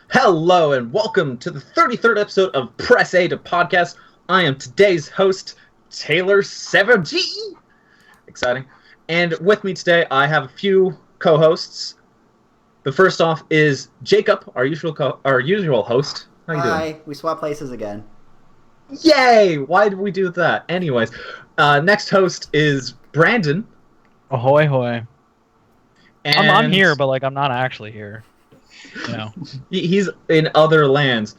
Hello and welcome to the 33rd episode of Press A to Podcast. I am today's host, Taylor Severgy. Exciting. And with me today, I have a few co-hosts. The first off is Jacob, our usual host. How you doing? Hi, we swap places again. Yay! Why did we do that? Anyways, next host is Brandon. Ahoy, hoy. And I'm here, but I'm not actually here. You know. He's in other lands.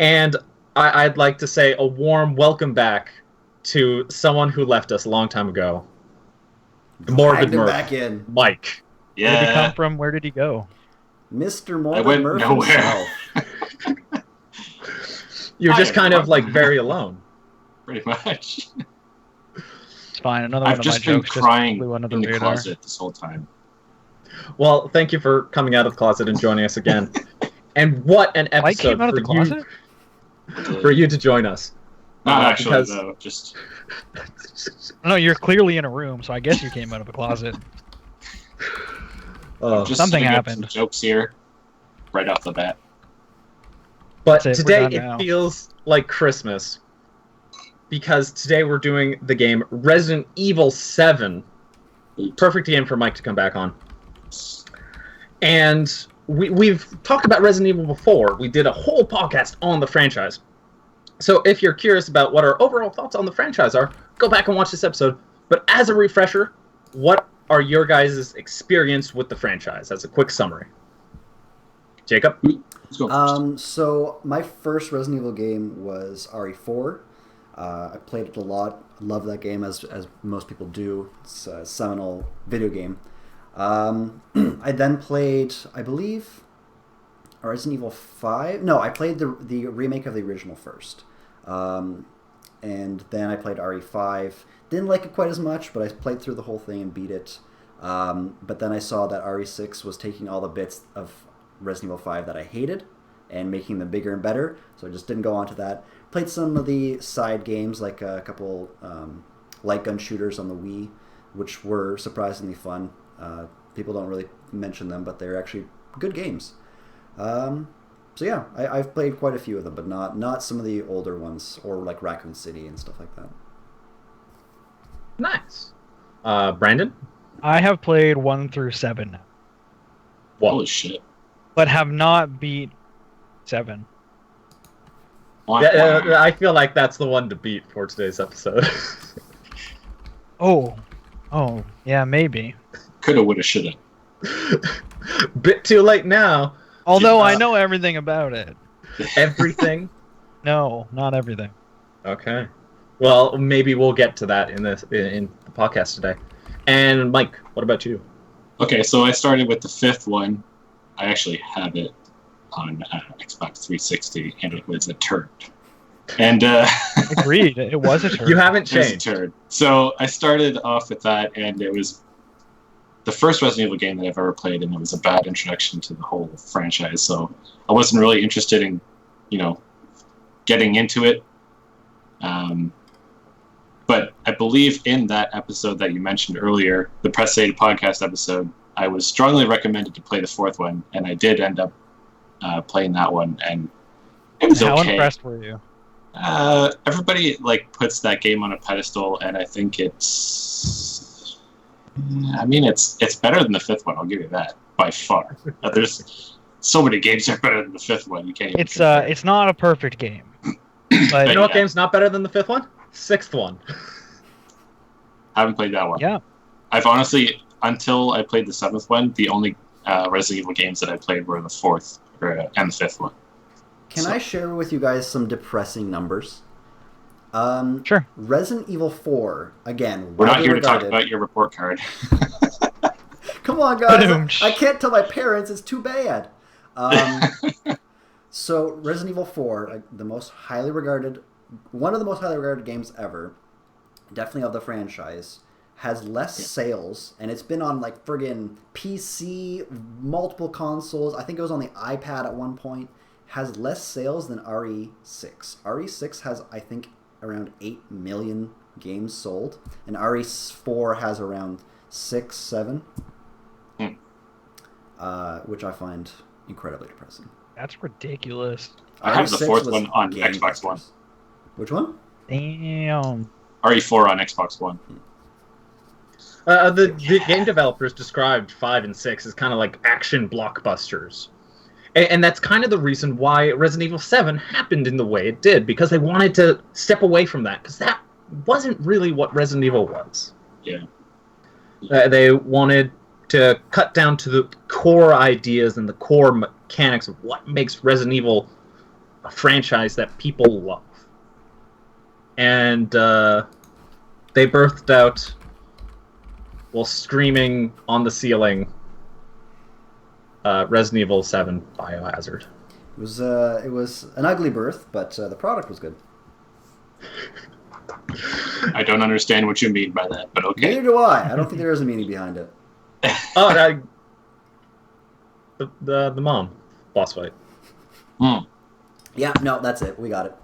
And I'd like to say a warm welcome back to someone who left us a long time ago. Morbid Murph. Back in. Mike. Yeah. Where did he come from? Where did he go? Mr. Morbid Murph nowhere. himself. You're just kind of very alone. Pretty much. It's fine. Another I've one of my just been jokes crying just flew under the in the radar. closet this whole time. Well, thank you for coming out of the closet and joining us again. And what an Mike episode came out of the closet? for you to join us. Not actually, because- though. Just No, you're clearly in a room, so I guess you came out of the closet. just Something setting up happened. some jokes here, right off the bat. But That's it, today we're done it now. feels like Christmas. Because today we're doing the game Resident Evil 7. Perfect game for Mike to come back on. And we've talked about Resident Evil before. We did a whole podcast on the franchise. So if you're curious about what our overall thoughts on the franchise are, go back and watch this episode. But as a refresher, what are your guys' experience with the franchise? As a quick summary. Jacob? Let's go first. So my first Resident Evil game was RE4. I played it a lot. Love that game as most people do. It's a seminal video game. I then played, I believe, Resident Evil 5. No, I played the remake of the original first. And then I played RE5. Didn't like it quite as much, but I played through the whole thing and beat it. But then I saw that RE6 was taking all the bits of Resident Evil 5 that I hated and making them bigger and better, so I just didn't go on to that. Played some of the side games, like a couple light gun shooters on the Wii, which were surprisingly fun. People don't really mention them, but they're actually good games. So yeah, I've played quite a few of them, but not some of the older ones, or like Raccoon City and stuff like that. Nice. Brandon? I have played 1 through 7 now, Holy shit. but have not beat 7. Yeah, I feel like that's the one to beat for today's episode. Oh, yeah, maybe. Coulda, woulda, shoulda. Bit too late now. Although I know everything about it. Everything. No, not everything. Okay. Well, maybe we'll get to that in the podcast today. And Mike, what about you? Okay, so I started with the fifth one. I actually have it on Xbox 360, and it was a turd. And Agreed. It was a turn. You haven't it was a changed. turd. So I started off with that, and it was the first Resident Evil game that I've ever played, and it was a bad introduction to the whole franchise. So I wasn't really interested in, getting into it. But I believe in that episode that you mentioned earlier, the Press A podcast episode, I was strongly recommended to play the fourth one, and I did end up playing that one, and it was How okay. impressed were you? Everybody puts that game on a pedestal, and I think it's better than the fifth one. I'll give you that by far. There's so many games that are better than the fifth one. You can't. Even compare. It's not a perfect game, but You know what Yeah. game's not better than the fifth one? Sixth one. I haven't played that one. yeah. I've honestly, until I played the seventh one, the only Resident Evil games that I played were the fourth and the fifth one. Can I share with you guys some depressing numbers? Sure. Resident Evil 4, again. We're not widely here to talk regarded- about your report card. Come on, guys. Ba-doom. I can't tell my parents. It's too bad. So, Resident Evil 4, the most highly regarded, one of the most highly regarded games ever, definitely of the franchise, has less sales, and it's been on friggin' PC, multiple consoles. I think it was on the iPad at one point. Has less sales than RE6. RE6 has, I think, around 8 million games sold, and RE4 has around 6, 7, which I find incredibly depressing. That's ridiculous. I have the RE6 fourth was one on Xbox One. gangbusters. Which one? Damn. RE4 on Xbox One. The game developers described 5 and 6 as kind of like action blockbusters. And that's kind of the reason why Resident Evil 7 happened in the way it did, because they wanted to step away from that, because that wasn't really what Resident Evil was. Yeah. They wanted to cut down to the core ideas and the core mechanics of what makes Resident Evil a franchise that people love. And they birthed out, while screaming on the ceiling, Resident Evil 7 Biohazard. It was an ugly birth, but the product was good. I don't understand what you mean by that, but okay. Neither do I. I don't think there is a meaning behind it. Oh, the mom boss fight. Yeah, no, that's it. We got it.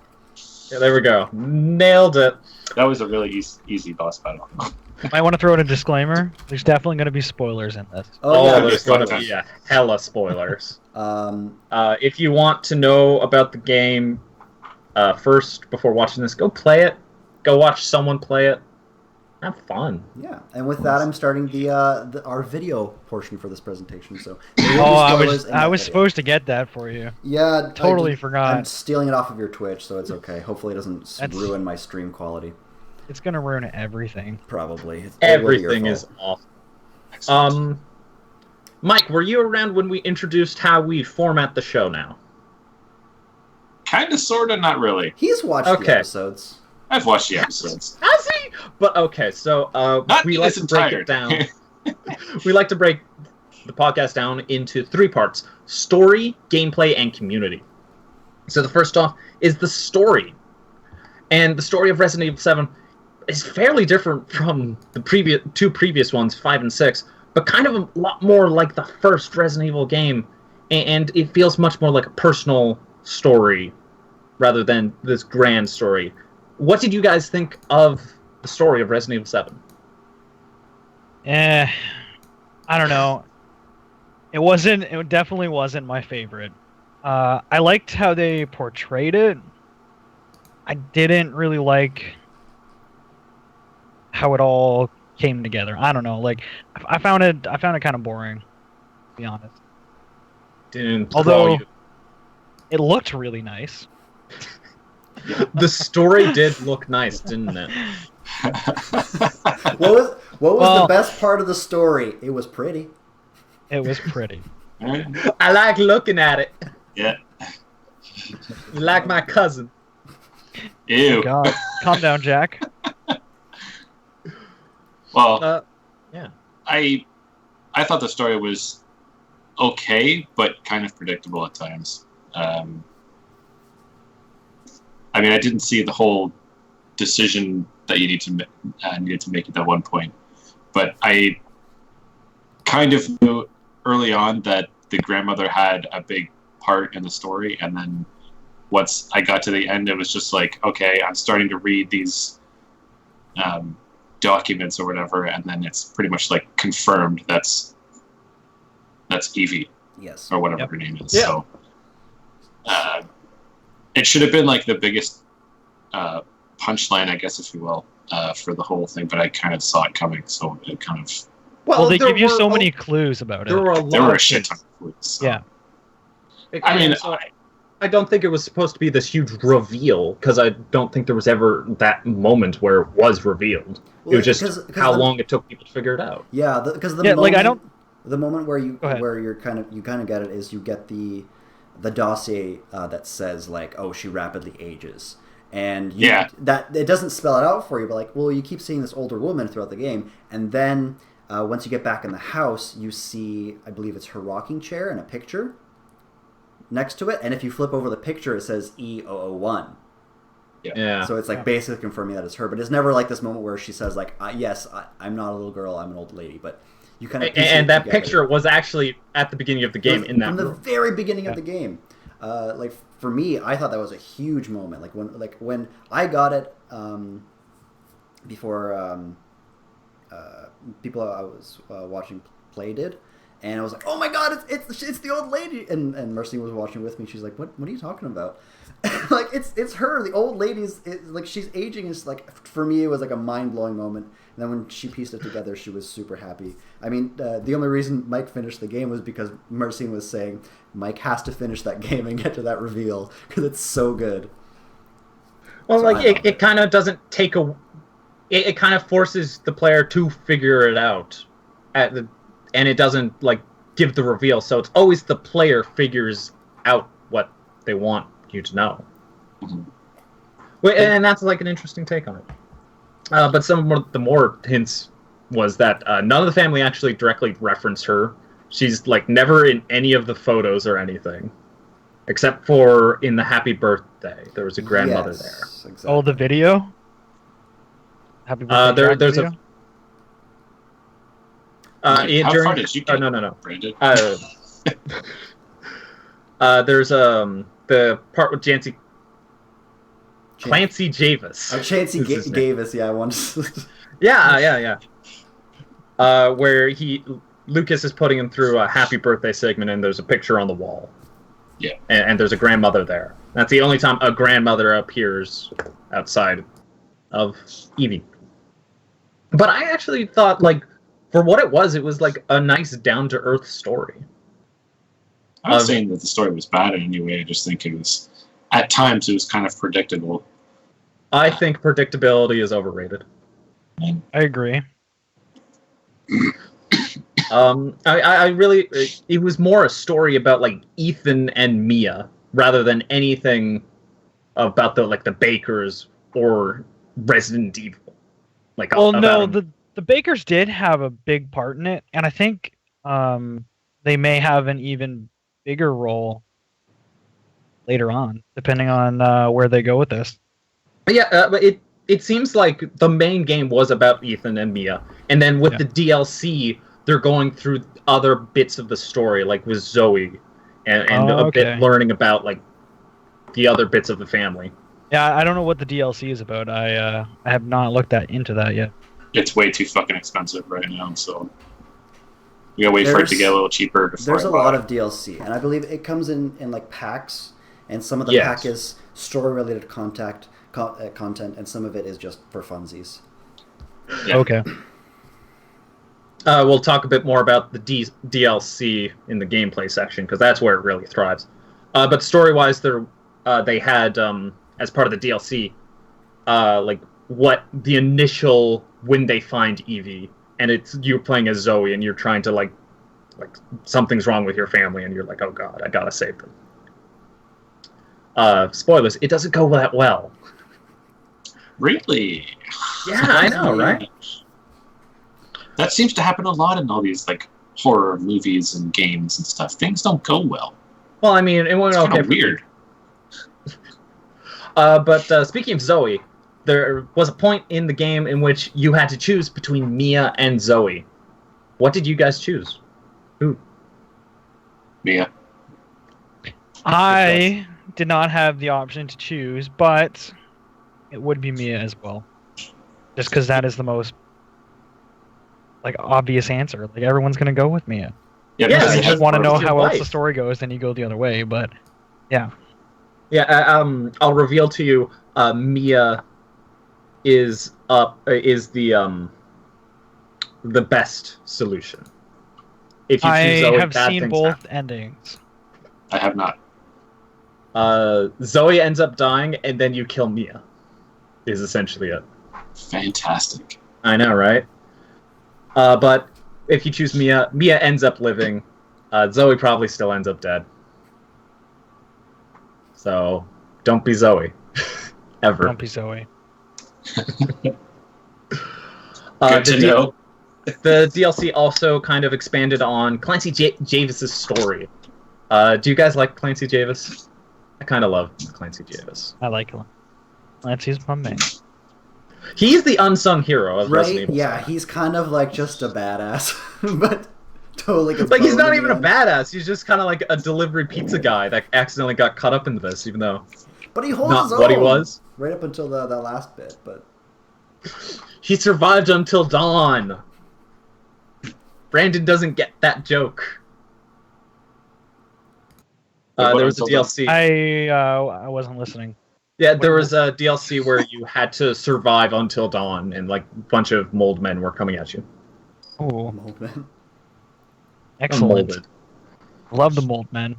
Yeah, there we go. Nailed it. That was a really easy boss battle. Might want to throw in a disclaimer. There's definitely going to be spoilers in this. Oh, yeah. there's going to be hella spoilers. Um, If you want to know about the game first before watching this, go play it. Go watch someone play it. Have fun. yeah, and with that, I'm starting our video portion for this presentation. So there will be Oh, spoilers in I that was video. supposed to get that for you. Yeah, Totally forgot. I'm stealing it off of your Twitch, so it's okay. Hopefully, it doesn't That's- ruin my stream quality. It's going to ruin everything. Probably. It will be your Everything fault. is awful. Excellent. Mike, were you around when we introduced how we format the show now? Kind of, sort of, not really. He's watched Okay. the episodes. I've watched the episodes. Has he? But okay, so Not we in like its to break entirety. it down. We like to break the podcast down into 3 parts: story, gameplay, and community. So the first off is the story. And the story of Resident Evil 7 is fairly different from the two previous ones, 5 and 6, but kind of a lot more like the first Resident Evil game, and it feels much more like a personal story rather than this grand story. What did you guys think of the story of Resident Evil 7? I don't know. It definitely wasn't my favorite. I liked how they portrayed it. I didn't really like how it all came together. I don't know. Like, I found it kind of boring, to be honest. Didn't Although draw you. it looked really nice. The story did look nice, didn't it? What was Well- the best part of the story? It was pretty. It was pretty. I like looking at it. Yeah. You like my cousin. Ew. God, calm down, Jack. Well, Yeah. I thought the story was okay, but kind of predictable at times. I mean, I didn't see the whole decision that you needed to make at that one point, but I kind of knew early on that the grandmother had a big part in the story, and then once I got to the end, it was just like, okay, I'm starting to read these documents or whatever, and then it's pretty much like confirmed that's Evie Yes. or whatever Yep. her name is. Yeah. So it should have been like the biggest punchline, I guess, if you will, for the whole thing. But I kind of saw it coming, so it kind of Well, they there give you were so a- many clues about There it. were a lot there were a of shit things. ton of clues. So. Yeah. I mean, So I don't think it was supposed to be this huge reveal, because I don't think there was ever that moment where it was revealed. Well, it was just 'cause how the- long it took people to figure it out. Yeah, because the Yeah, moment, like, I don't- the moment where Go ahead. you're kind of get it is you get the dossier that says like, oh, she rapidly ages, and that it doesn't spell it out for you, but like, well, you keep seeing this older woman throughout the game, and then once you get back in the house, you see, I believe it's her rocking chair and a picture next to it, and if you flip over the picture, it says E001. Yeah. So it's like basically confirming that it's her, but it's never like this moment where she says like, yes, I'm not a little girl, I'm an old lady, but you kind of And that picture was actually at the beginning of the game in that from the room. very beginning of the game. Like for me, I thought that was a huge moment. Like when I got it before people I was watching play did, And I was like, oh my god, it's the old lady. And Marcine was watching with me. She's like, what are you talking about? Like, it's her. The old lady's, like, she's aging. Is like, for me, it was like a mind-blowing moment. And then when she pieced it together, she was super happy. I mean, the only reason Mike finished the game was because Marcine was saying Mike has to finish that game and get to that reveal because it's so good. Well, So like, I love it kind of doesn't take a... It kind of forces the player to figure it out. And it doesn't, like, give the reveal. So it's always the player figures out what they want you to know. And that's, like, an interesting take on it. But some of the more hints was that none of the family actually directly reference her. She's, like, never in any of the photos or anything. Except for in the Happy Birthday. There was a grandmother there. Exactly. Oh, the video? Happy birthday, Jack there's video? How far did you get? No. Brandon? There's the part with Clancy Javis. Oh, Chancey is his name. Gavis, yeah, once. Yeah. Where Lucas is putting him through a happy birthday segment, and there's a picture on the wall. Yeah. And there's a grandmother there. That's the only time a grandmother appears outside of Evie. But I actually thought, like, for what it was like a nice down-to-earth story. I'm not saying that the story was bad in any way. I just think it was, at times, it was kind of predictable. I think predictability is overrated. I agree. I really, it was more a story about, like, Ethan and Mia rather than anything about the Bakers or Resident Evil. Like, Well, no, the Bakers did have a big part in it, and I think they may have an even bigger role later on, depending on where they go with this. Yeah, but it seems like the main game was about Ethan and Mia, and then with the DLC, they're going through other bits of the story, like with Zoe, and a bit learning about, like, the other bits of the family. Yeah, I don't know what the DLC is about. I have not looked into that yet. It's way too fucking expensive right now, so you gotta wait for it to get a little cheaper. There's a lot of DLC, and I believe it comes in like packs, and some of the pack is story-related content, and some of it is just for funsies. Yeah. Okay. We'll talk a bit more about the DLC in the gameplay section, because that's where it really thrives. But story-wise, they had, as part of the DLC, like, what the initial, when they find Evie, and it's you're playing as Zoe, and you're trying to, like something's wrong with your family, and you're like, oh god, I gotta save them. Spoilers, it doesn't go that well. Really? Yeah, I know, right? That seems to happen a lot in all these, like, horror movies and games and stuff. Things don't go well. Well, I mean, it went It's okay. kind of weird. But speaking of Zoe, there was a point in the game in which you had to choose between Mia and Zoe. What did you guys choose? Who? Mia. I did not have the option to choose, but it would be Mia as well. Just because that is the most, like, obvious answer. Like, everyone's going to go with Mia. Yeah, Yeah, because I it just has want to part know of your how else life. the story goes, then you go the other way, but yeah. Yeah, I'll reveal to you, Mia is the best solution. If you choose Zoe, I have bad seen things both happen. endings. I have not. Zoe ends up dying, and then you kill Mia. Is essentially it. Fantastic. I know, right? But if you choose Mia, Mia ends up living. Zoe probably still ends up dead. So, don't be Zoe. Ever. Don't be Zoe. Good to know. The DLC also kind of expanded on Clancy Javis's story. Do you guys like Clancy Javis? I kind of love Clancy Javis. I like him. Clancy's my man. He's the unsung hero of Resident Right? Evil. Yeah, he's kind of like just a badass, but totally gets Like, he's boned not in even the a end. badass. He's just kind of like a delivery pizza guy that accidentally got caught up into this, even though But he holds not his own. what he was. Right up until that last bit, but He survived until dawn. Brandon doesn't get that joke. What about There was a Until DLC. I wasn't listening. Yeah, there was a DLC where you had to survive until dawn, and like a bunch of mold men were coming at you. Oh, Mold man. excellent. Molded. Love the mold man.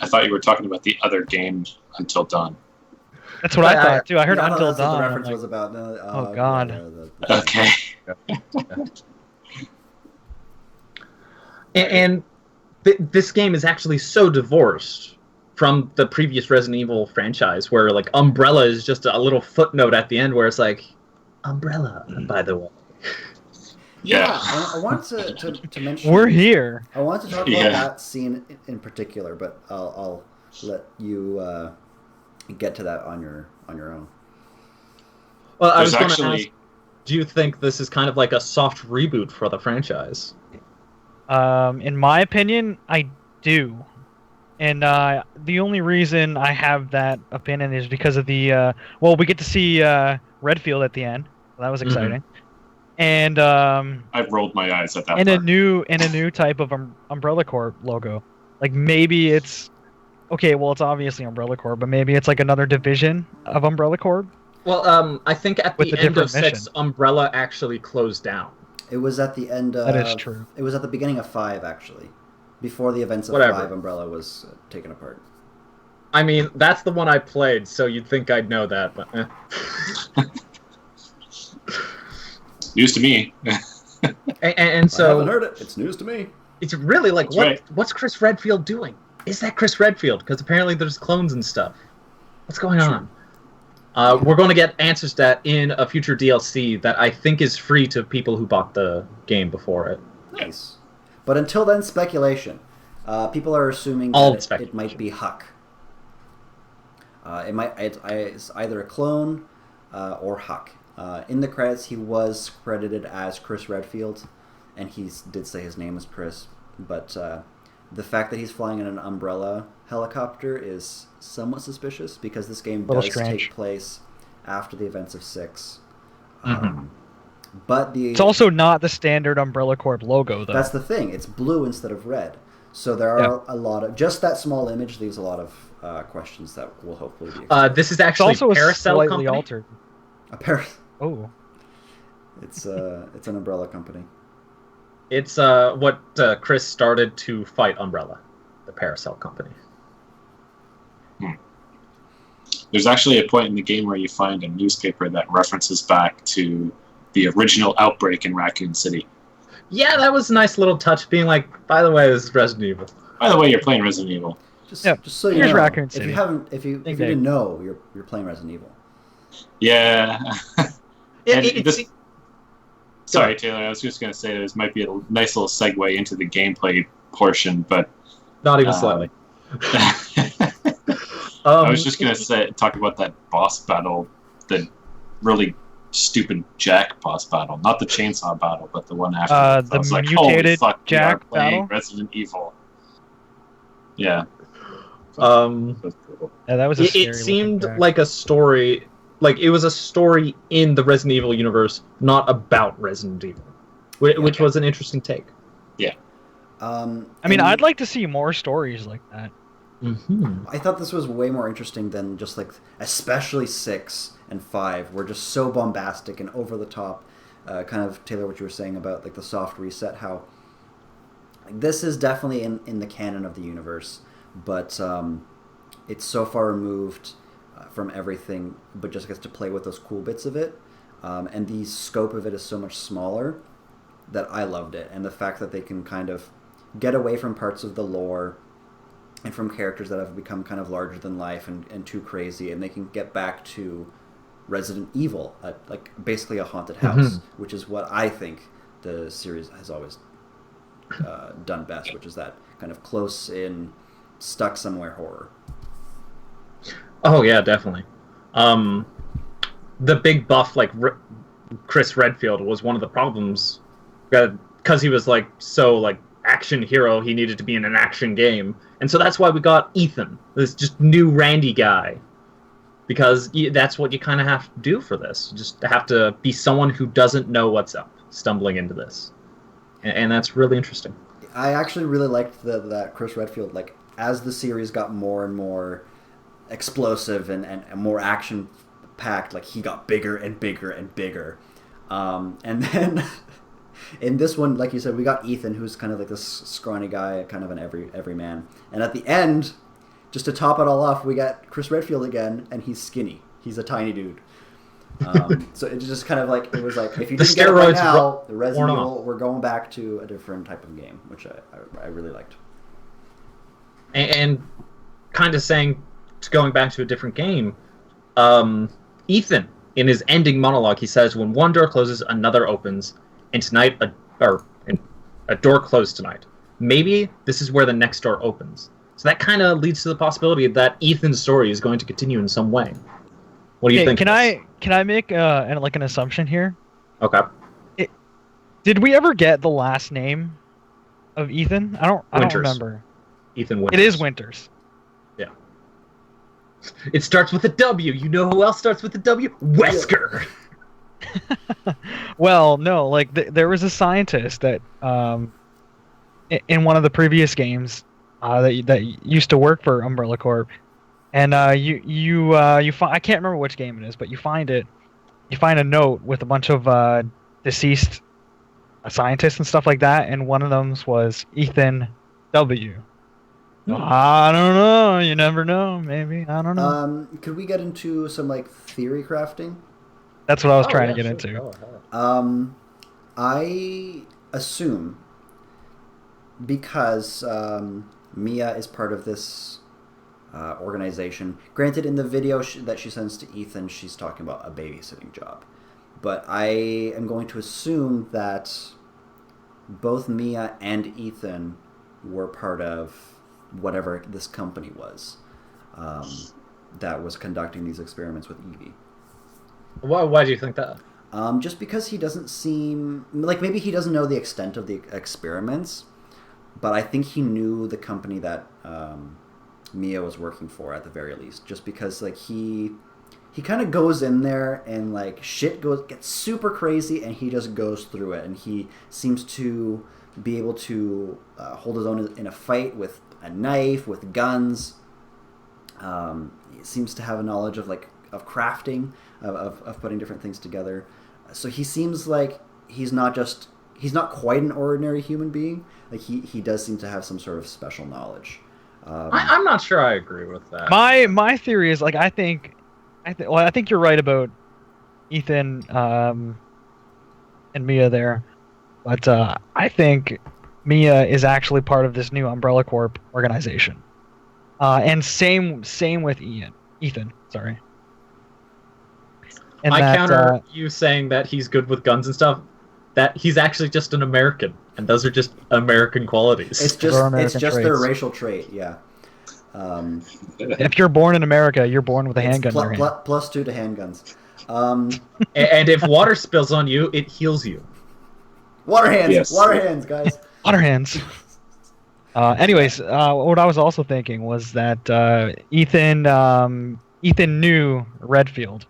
I thought you were talking about the other game, Until Dawn. That's what I I- thought too. I heard Yeah, Until that's what Dawn. the I'm reference like, was about. No, Oh, God. Okay. And this game is actually so divorced from the previous Resident Evil franchise, where like Umbrella is just a little footnote at the end where it's like, Umbrella, by the way. Yeah. I want to mention. We're here. I want to talk about Yeah. that scene in particular, but I'll let you get to that on your own. Well, I There's was going to actually ask, do you think this is kind of like a soft reboot for the franchise? In my opinion, I do. And the only reason I have that opinion is because of the well, we get to see Redfield at the end. So that was exciting. And I rolled my eyes at that and a part. new type of Umbrella Corp logo. Like maybe it's okay. Well, it's obviously Umbrella Corp, but maybe it's like another division of Umbrella Corp. Well, I think at With the a end of different 6, Umbrella actually closed down. It was at the end of. That is true. It was at the beginning of 5, actually, before the events of Whatever. 5. Umbrella was taken apart. I mean, that's the one I played, so you'd think I'd know that, but News to me. And I haven't so heard it. It's news to me. it's really like, That's right. what's Chris Redfield doing? Is that Chris Redfield? Because apparently there's clones and stuff. What's going on? We're going to get answers to that in a future DLC that I think is free to people who bought the game before it. Nice. But until then, speculation. People are assuming All that it speculation. might be Huck. It's either a clone or Huck. In the credits, he was credited as Chris Redfield, and he did say his name was Chris. But the fact that he's flying in an Umbrella helicopter is somewhat suspicious because this game Little does strange. take place after the events of 6. Mhm. But It's also not the standard Umbrella Corp logo, though. that's the thing. It's blue instead of red. So there are a lot of... Just that small image leaves a lot of questions that will hopefully be... This is It's actually also a Paracel slightly Company. altered. Oh, It's an umbrella company. It's what Chris started to fight Umbrella, the Paracel Company. There's actually a point in the game where you find a newspaper that references back to the original outbreak in Raccoon City. Yeah, that was a nice little touch, being like, by the way, this is Resident Evil. By the way, you're playing Resident Evil. Just so you here's know, Raccoon if City. you haven't, if you Ding, didn't know, you're playing Resident Evil. Yeah. And It- this- it- Sorry, Taylor. I was just going to say this might be a nice little segue into the gameplay portion, but Not even Um, slightly. I was just going to talk about that boss battle, the really stupid Jack boss battle, not the chainsaw battle, but the one after. I the was like, holy mutated fuck, we are Jack playing battle? Resident Evil. Yeah. Um, yeah, that was a it scary seemed looking like a story, like it was a story in the Resident Evil universe, not about Resident Evil, which was an interesting take. I mean, and I'd like to see more stories like that. Mm-hmm. I thought this was way more interesting than just like, especially 6 and 5 were just so bombastic and over the top. Kind of, Taylor, what you were saying about like the soft reset, how like, this is definitely in the canon of the universe, but it's so far removed from everything, but just gets to play with those cool bits of it. And the scope of it is so much smaller that I loved it. And the fact that they can kind of get away from parts of the lore and from characters that have become kind of larger than life and too crazy, and they can get back to Resident Evil, like basically a haunted house, which is what I think the series has always done best, which is that kind of close-in, stuck somewhere horror. Oh yeah, definitely. The big buff, like Chris Redfield, was one of the problems because he was like so like action hero. He needed to be in an action game, and so that's why we got Ethan, this just new Randy guy, because that's what you kind of have to do for this. You just have to be someone who doesn't know what's up, stumbling into this. and that's really interesting. I actually really liked that Chris Redfield, like, as the series got more and more explosive and more action packed, like, he got bigger and bigger and bigger. And then in this one, like you said, we got Ethan, who's kind of like this scrawny guy, kind of an everyman. And at the end, just to top it all off, we got Chris Redfield again, and he's skinny. He's a tiny dude. So it just kind of like, it was like, if you didn't get it right now, the Resident Evil, we're going back to a different type of game, which I really liked. And kind of saying, going back to a different game, Ethan, in his ending monologue, he says, "When one door closes, another opens, and tonight, a door closed tonight. Maybe this is where the next door opens." So that kind of leads to the possibility that Ethan's story is going to continue in some way. What do you think? Can I make an assumption here? Okay. Did we ever get the last name of Ethan? I don't remember. Ethan Winters. It is Winters. Yeah. It starts with a W. You know who else starts with a W? Wesker. Well, no, like there was a scientist that in one of the previous games that used to work for Umbrella Corp, and you find, I can't remember which game it is, but you find a note with a bunch of deceased scientists and stuff like that, and one of them was Ethan W. I don't know. You never know. Maybe, I don't know. Could we get into some like theory crafting? That's what I was trying to get into. I assume because Mia is part of this organization. Granted, in the video that she sends to Ethan, she's talking about a babysitting job. But I am going to assume that both Mia and Ethan were part of whatever this company was that was conducting these experiments with Evie. Why do you think that? Just because he doesn't seem... Like, maybe he doesn't know the extent of the experiments, but I think he knew the company that Mia was working for at the very least. Just because, like, he kind of goes in there and, like, shit gets super crazy and he just goes through it. And he seems to be able to hold his own in a fight with a knife, with guns. He seems to have a knowledge of crafting, of putting different things together. So he seems like he's not quite an ordinary human being. Like he does seem to have some sort of special knowledge. I'm not sure I agree with that. My theory is, like, I think you're right about Ethan and Mia there, but I think Mia is actually part of this new Umbrella Corp organization, and same with Ethan. Sorry. And I counter you saying that he's good with guns and stuff. That he's actually just an American, and those are just American qualities. It's just their racial trait, yeah. If you're born in America, you're born with a handgun in your hand. +2 to handguns. And if water spills on you, it heals you. Water hands, yes. Water hands, guys. Water hands. Anyways, what I was also thinking was that Ethan knew Redfield,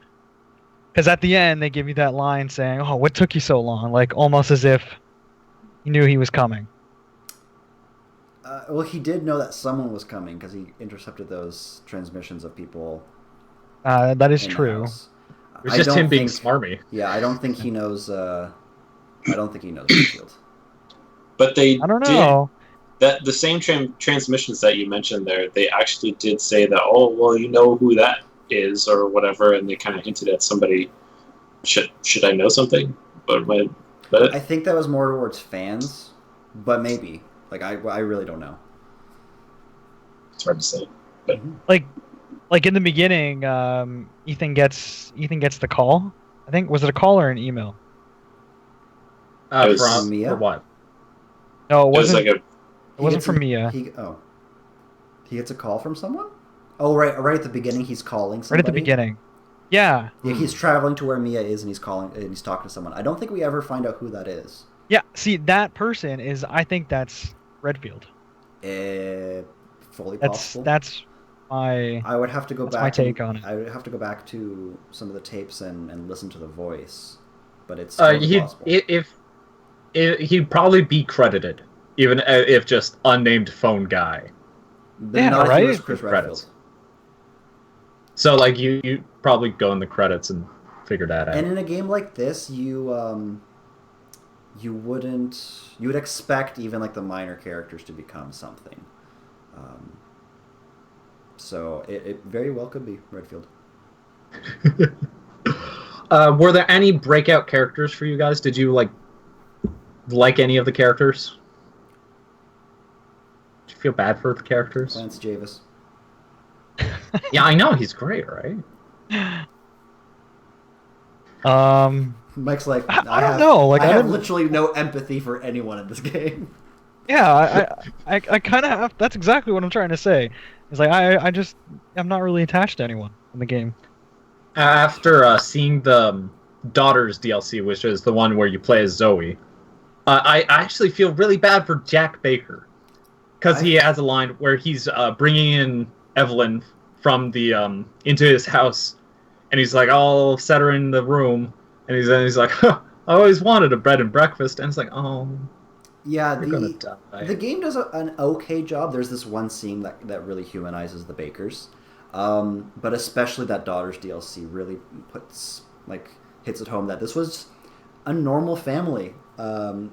because at the end they give you that line saying, "Oh, what took you so long?" Like almost as if he knew he was coming. Well, he did know that someone was coming because he intercepted those transmissions of people. That is true. It was just him being smarmy. Yeah, I don't think he knows. I don't think he knows Redfield. But they I don't know. That the same transmissions that you mentioned there, they actually did say that, oh, well, you know who that is or whatever, and they kind of hinted at somebody. Should I know something? But I think that was more towards fans, but maybe. Like I really don't know. It's hard to say. But like in the beginning, Ethan gets the call. I think, was it a call or an email? From Mia? For what? No, it wasn't. It wasn't from Mia. He gets a call from someone? Oh, right at the beginning, he's calling somebody. Right at the begining. Yeah. Yeah, he's traveling to where Mia is, and he's calling, and he's talking to someone. I don't think we ever find out who that is. Yeah. See, that person is. I think that's Redfield. Fully possible. That's my. I would have to go back. My take on it. I would have to go back to some of the tapes and listen to the voice, but it's If he'd probably be credited, even if just unnamed phone guy. Yeah, Not if he right? was Chris Credits. Redfield. So like you probably go in the credits and figure that out. And in a game like this, you would expect even like the minor characters to become something. So it very well could be Redfield. Were there any breakout characters for you guys? Did you like any of the characters? Did you feel bad for the characters? Lance Javis. Yeah, I know he's great, right? Mike's like, I don't know. Like, I I have didn't- literally no empathy for anyone in this game. Yeah, I kind of have. That's exactly what I'm trying to say. It's like I'm not really attached to anyone in the game. After seeing the Daughters DLC, which is the one where you play as Zoe, I actually feel really bad for Jack Baker because he has a line where he's bringing in Evelyn from the into his house, and he's like, "I'll set her in the room," and he's like, huh, "I always wanted a bed and breakfast," and it's like, "Oh, Yeah, you're gonna die." the game does an okay job. There's this one scene that really humanizes the Bakers, but especially that Daughters DLC really hits it home that this was a normal family,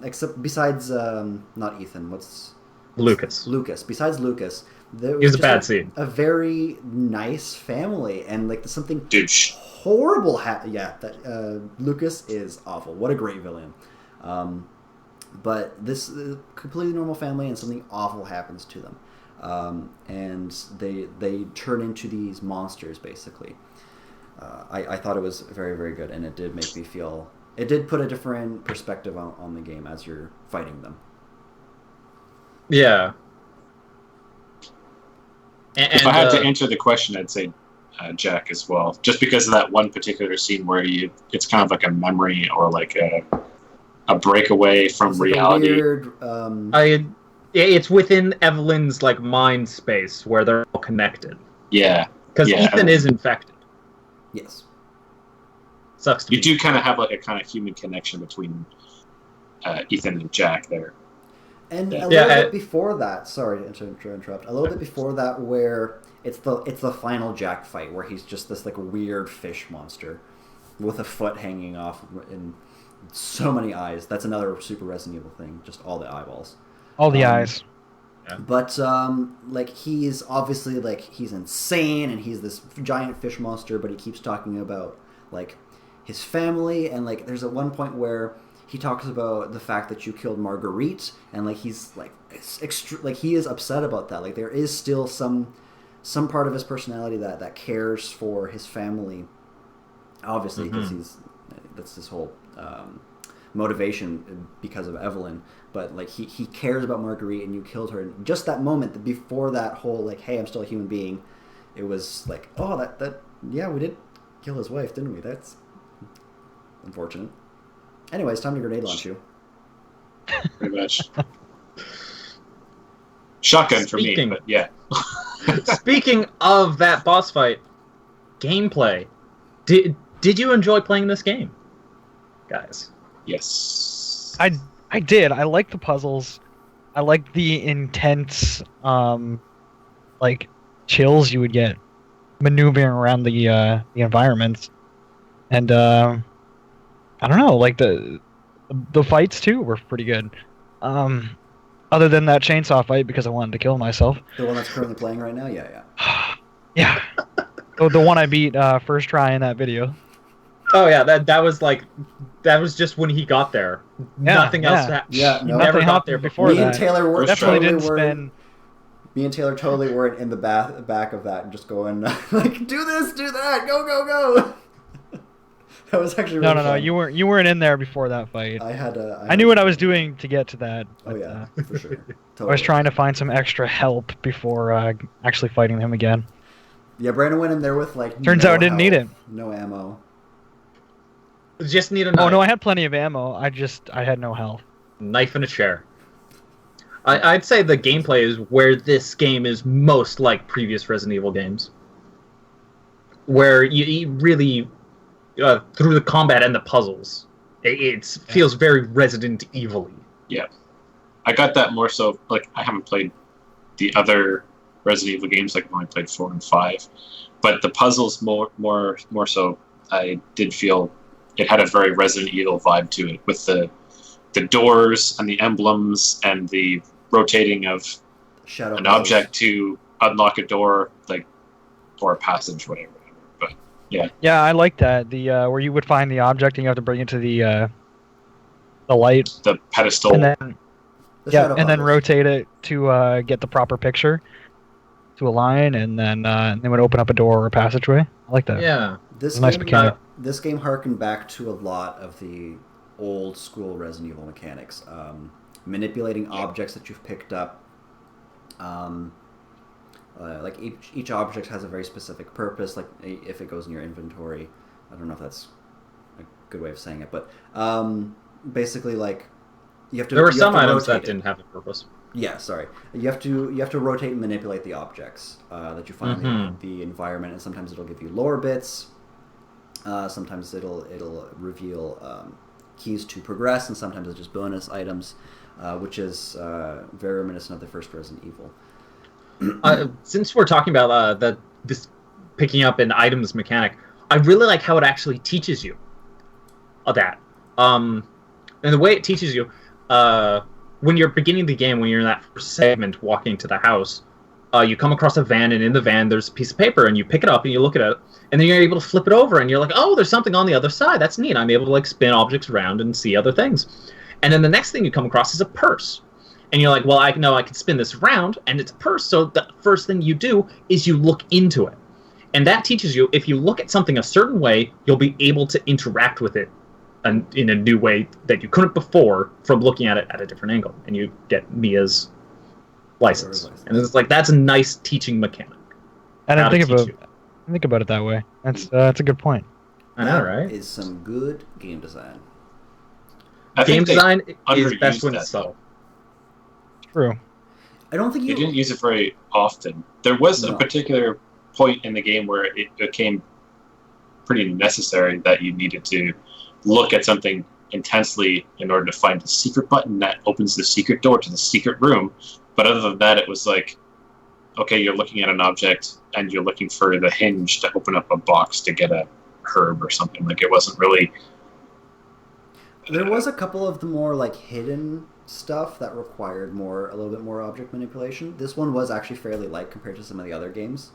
except besides not Ethan. What's Lucas. Lucas. Besides Lucas, there He was a just bad scene. A very nice family, and like something Douche. horrible. That Lucas is awful. What a great villain. But this is a completely normal family, and something awful happens to them, and they turn into these monsters. Basically, I thought it was very, very good, and it did make me feel. It did put a different perspective on the game as you're fighting them. Yeah. If I had to answer the question, I'd say Jack as well, just because of that one particular scene where it's kind of like a memory or like a breakaway from It's like reality. a weird, it's within Evelyn's mind space where they're all connected. Yeah, Because Yeah. Ethan is infected. yes. Sucks to you be. do kind of have like a kind of human connection between Ethan and Jack there. And Yeah. a little bit before that, sorry to interrupt. A little bit before that, where it's the final Jack fight, where he's just this weird fish monster with a foot hanging off and so many eyes. That's another super Resident Evil thing, just all the eyeballs. All the eyes. But he's obviously he's insane, and he's this giant fish monster. But he keeps talking about his family, and there's at one point where he talks about the fact that you killed Marguerite, and he's he is upset about that. There is still some part of his personality that cares for his family, obviously, because that's his whole motivation because of Evelyn. But he cares about Marguerite, and you killed her. And just that moment before that whole hey, I'm still a human being, it was oh, that yeah, we did kill his wife, didn't we? That's unfortunate. Anyways, time to grenade launch you. Pretty much. Shotgun for me, Speaking- but yeah. Speaking of that boss fight, gameplay. Did you enjoy playing this game, guys? Yes. I did. I like the puzzles. I like the intense chills you would get maneuvering around the environments. And I don't know, the fights too were pretty good. Other than that chainsaw fight because I wanted to kill myself. The one that's currently playing right now? Yeah. Yeah. The one I beat first try in that video. Oh yeah, that was just when he got there. Yeah, Nothing else. Yeah, He no. never Nothing got happened there before Me that. and Taylor were Definitely totally didn't spend. Me and Taylor totally were in the back of that, just going do this, do that, go. That was actually really No. fun. You weren't in there before that fight. I I knew what I was doing to get to that. Oh but, yeah, for sure. I Totally. was trying to find some extra help before actually fighting him again. Yeah, Brandon went in there with Turns out I didn't need it. No ammo. Just need a knife. Oh no, I had plenty of ammo. I had no health. Knife and a chair. I'd say the gameplay is where this game is most like previous Resident Evil games. Where you really, through the combat and the puzzles, It feels very Resident Evil-y. Yeah, I got that more so. Like, I haven't played the other Resident Evil games. Like, I've only played 4 and 5, but the puzzles more so. I did feel it had a very Resident Evil vibe to it, with the doors and the emblems and the rotating of Shadow an puzzles. object to unlock a door, like, or a passage, whatever. But Yeah, I like that. The where you would find the object and you have to bring it to the light, the pedestal. and then The yeah, shadow and then puzzles. rotate it to get the proper picture to align, and then they would open up a door or a passageway. I like that. Yeah. This Nice game, mechanic. this game harkened back to a lot of the old school Resident Evil mechanics. Manipulating objects that you've picked up. Like each object has a very specific purpose. Like if it goes in your inventory, I don't know if that's a good way of saying it, but basically, like you have to. There were you some have to items that rotate it. didn't have a purpose. Yeah, sorry. You have to rotate and manipulate the objects that you find in the environment, and sometimes it'll give you lore bits. Sometimes it'll reveal keys to progress, and sometimes it's just bonus items, which is very reminiscent of the first Resident Evil. Since we're talking about this picking up an items mechanic, I really like how it actually teaches you that. And the way it teaches you, when you're beginning the game, when you're in that first segment walking to the house, you come across a van, and in the van there's a piece of paper, and you pick it up and you look at it, and then you're able to flip it over, and you're like, oh, there's something on the other side. That's neat. I'm able to like spin objects around and see other things. And then the next thing you come across is a purse. And you're like, well, I know I can spin this around, and it's a purse, so the first thing you do is you look into it. And that teaches you, if you look at something a certain way, you'll be able to interact with it in a new way that you couldn't before from looking at it at a different angle. And you get Mia's license. And it's like, that's a nice teaching mechanic. I How didn't to teach you. think about it that way. That's a good point. I know, That right? is some good game design. I Game think they design is underused best when that, it's subtle. True. I don't think They you. didn't use it very often. There was No. a particular point in the game where it became pretty necessary that you needed to look at something intensely in order to find the secret button that opens the secret door to the secret room. But other than that, it was like, okay, you're looking at an object and you're looking for the hinge to open up a box to get a herb or something. Like, it wasn't really. There was a couple of the more like hidden stuff that required a little bit more object manipulation. This one was actually fairly light compared to some of the other games.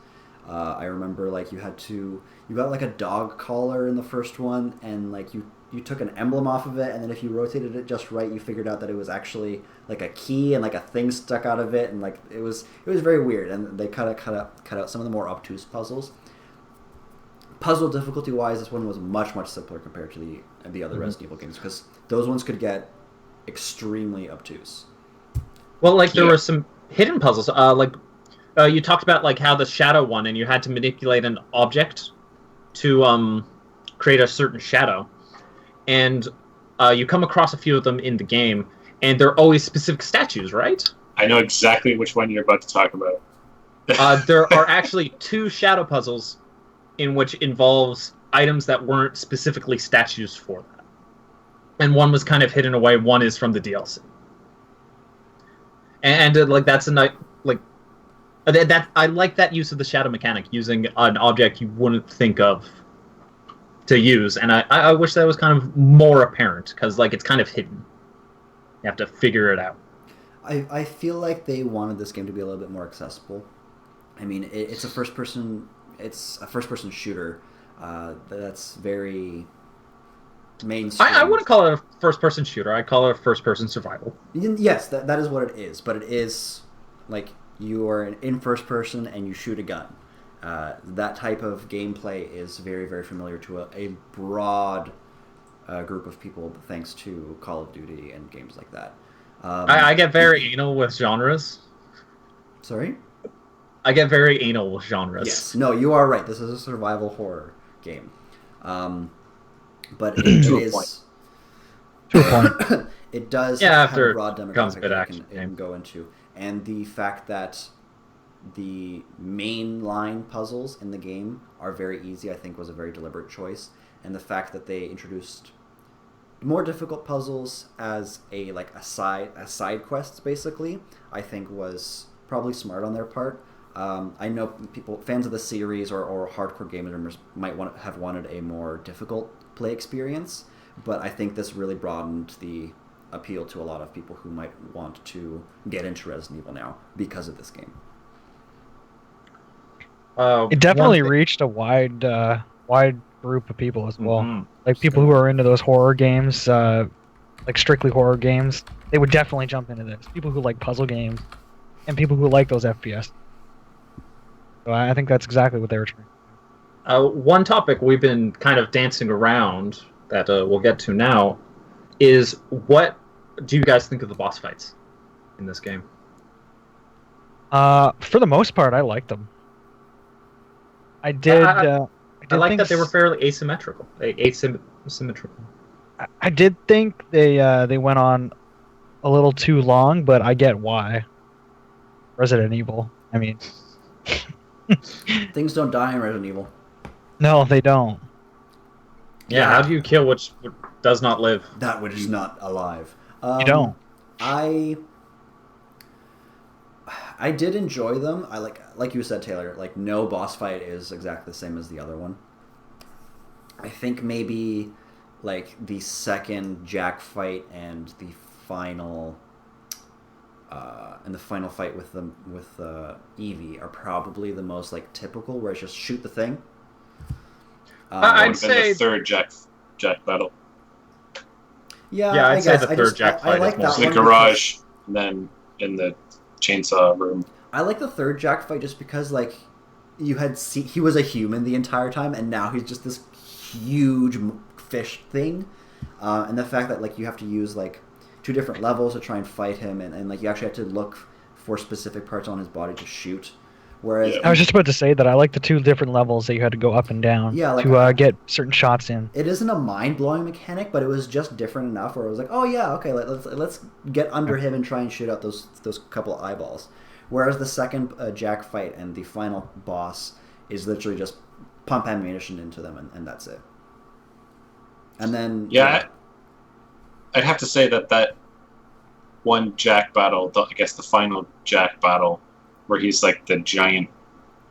I remember like you got like a dog collar in the first one, and like you took an emblem off of it, and then if you rotated it just right, you figured out that it was actually like a key, and like a thing stuck out of it, and like it was very weird. And they cut out some of the more obtuse puzzles. Puzzle difficulty wise, this one was much simpler compared to the other Resident Evil games, because those ones could get extremely obtuse. Well, like there Yeah. were some hidden puzzles. You talked about like how the shadow one, and you had to manipulate an object to create a certain shadow, and you come across a few of them in the game, and they're always specific statues, right? I know exactly which one you're about to talk about. There are actually 2 shadow puzzles in which involves items that weren't specifically statues for that, and one was kind of hidden away. One is from the DLC, and like that's a nice like. That I like that use of the shadow mechanic, using an object you wouldn't think of to use, and I wish that was kind of more apparent, because like it's kind of hidden. You have to figure it out. I feel like they wanted this game to be a little bit more accessible. I mean, it's a first person shooter that's very mainstream. I wouldn't call it a first-person shooter. I call it a first-person survival. Yes, that is what it is, but it is like you are in first person and you shoot a gun. That type of gameplay is very, very familiar to a broad group of people, thanks to Call of Duty and games like that. I get very anal with genres. Sorry? I get very anal with genres. Yes. No, you are right. This is a survival horror game. But it To a is... point. To a point. It does Yeah, have after a broad it becomes a demographic bit that I action can game. go into. And the fact that the mainline puzzles in the game are very easy, I think, was a very deliberate choice. And the fact that they introduced more difficult puzzles as a side quests basically, I think was probably smart on their part. I know fans of the series or hardcore gamers might have wanted a more difficult play experience, but I think this really broadened the appeal to a lot of people who might want to get into Resident Evil now because of this game. It definitely reached a wide group of people as well. Mm-hmm. Like people who are into those horror games, like strictly horror games, they would definitely jump into this. People who like puzzle games, and people who like those FPS. So I think that's exactly what they were trying. One topic we've been kind of dancing around that we'll get to now is, what do you guys think of the boss fights in this game? For the most part, I liked them. I did. I like that they were fairly asymmetrical. Asymmetrical. I did think they went on a little too long, but I get why. Resident Evil. I mean, Things don't die in Resident Evil. no, they don't. Yeah, how do you kill which does not live? That which is not alive. You don't. I did enjoy them. I like you said, Taylor. Like, no boss fight is exactly the same as the other one. I think maybe like the second Jack fight and the final fight with Evie are probably the most like typical, where it's just shoot the thing. I'd say the third Jack battle. Yeah, I'd say the third Jack fight like is more that So the one garage, and then in the chainsaw room. I like the third Jack fight just because, like, he was a human the entire time, and now he's just this huge fish thing. And the fact that, like, you have to use, like, 2 different levels to try and fight him, and like, you actually have to look for specific parts on his body to shoot. Whereas... Yeah. I was just about to say that I like the 2 different levels that you had to go up and down to get certain shots in. It isn't a mind-blowing mechanic, but it was just different enough where it was like, oh yeah, okay, let's get under him and try and shoot out those couple eyeballs. Whereas the second Jack fight and the final boss is literally just pump ammunition into them, and that's it. And then... Yeah, I'd have to say that one Jack battle, I guess the final Jack battle, where he's like the giant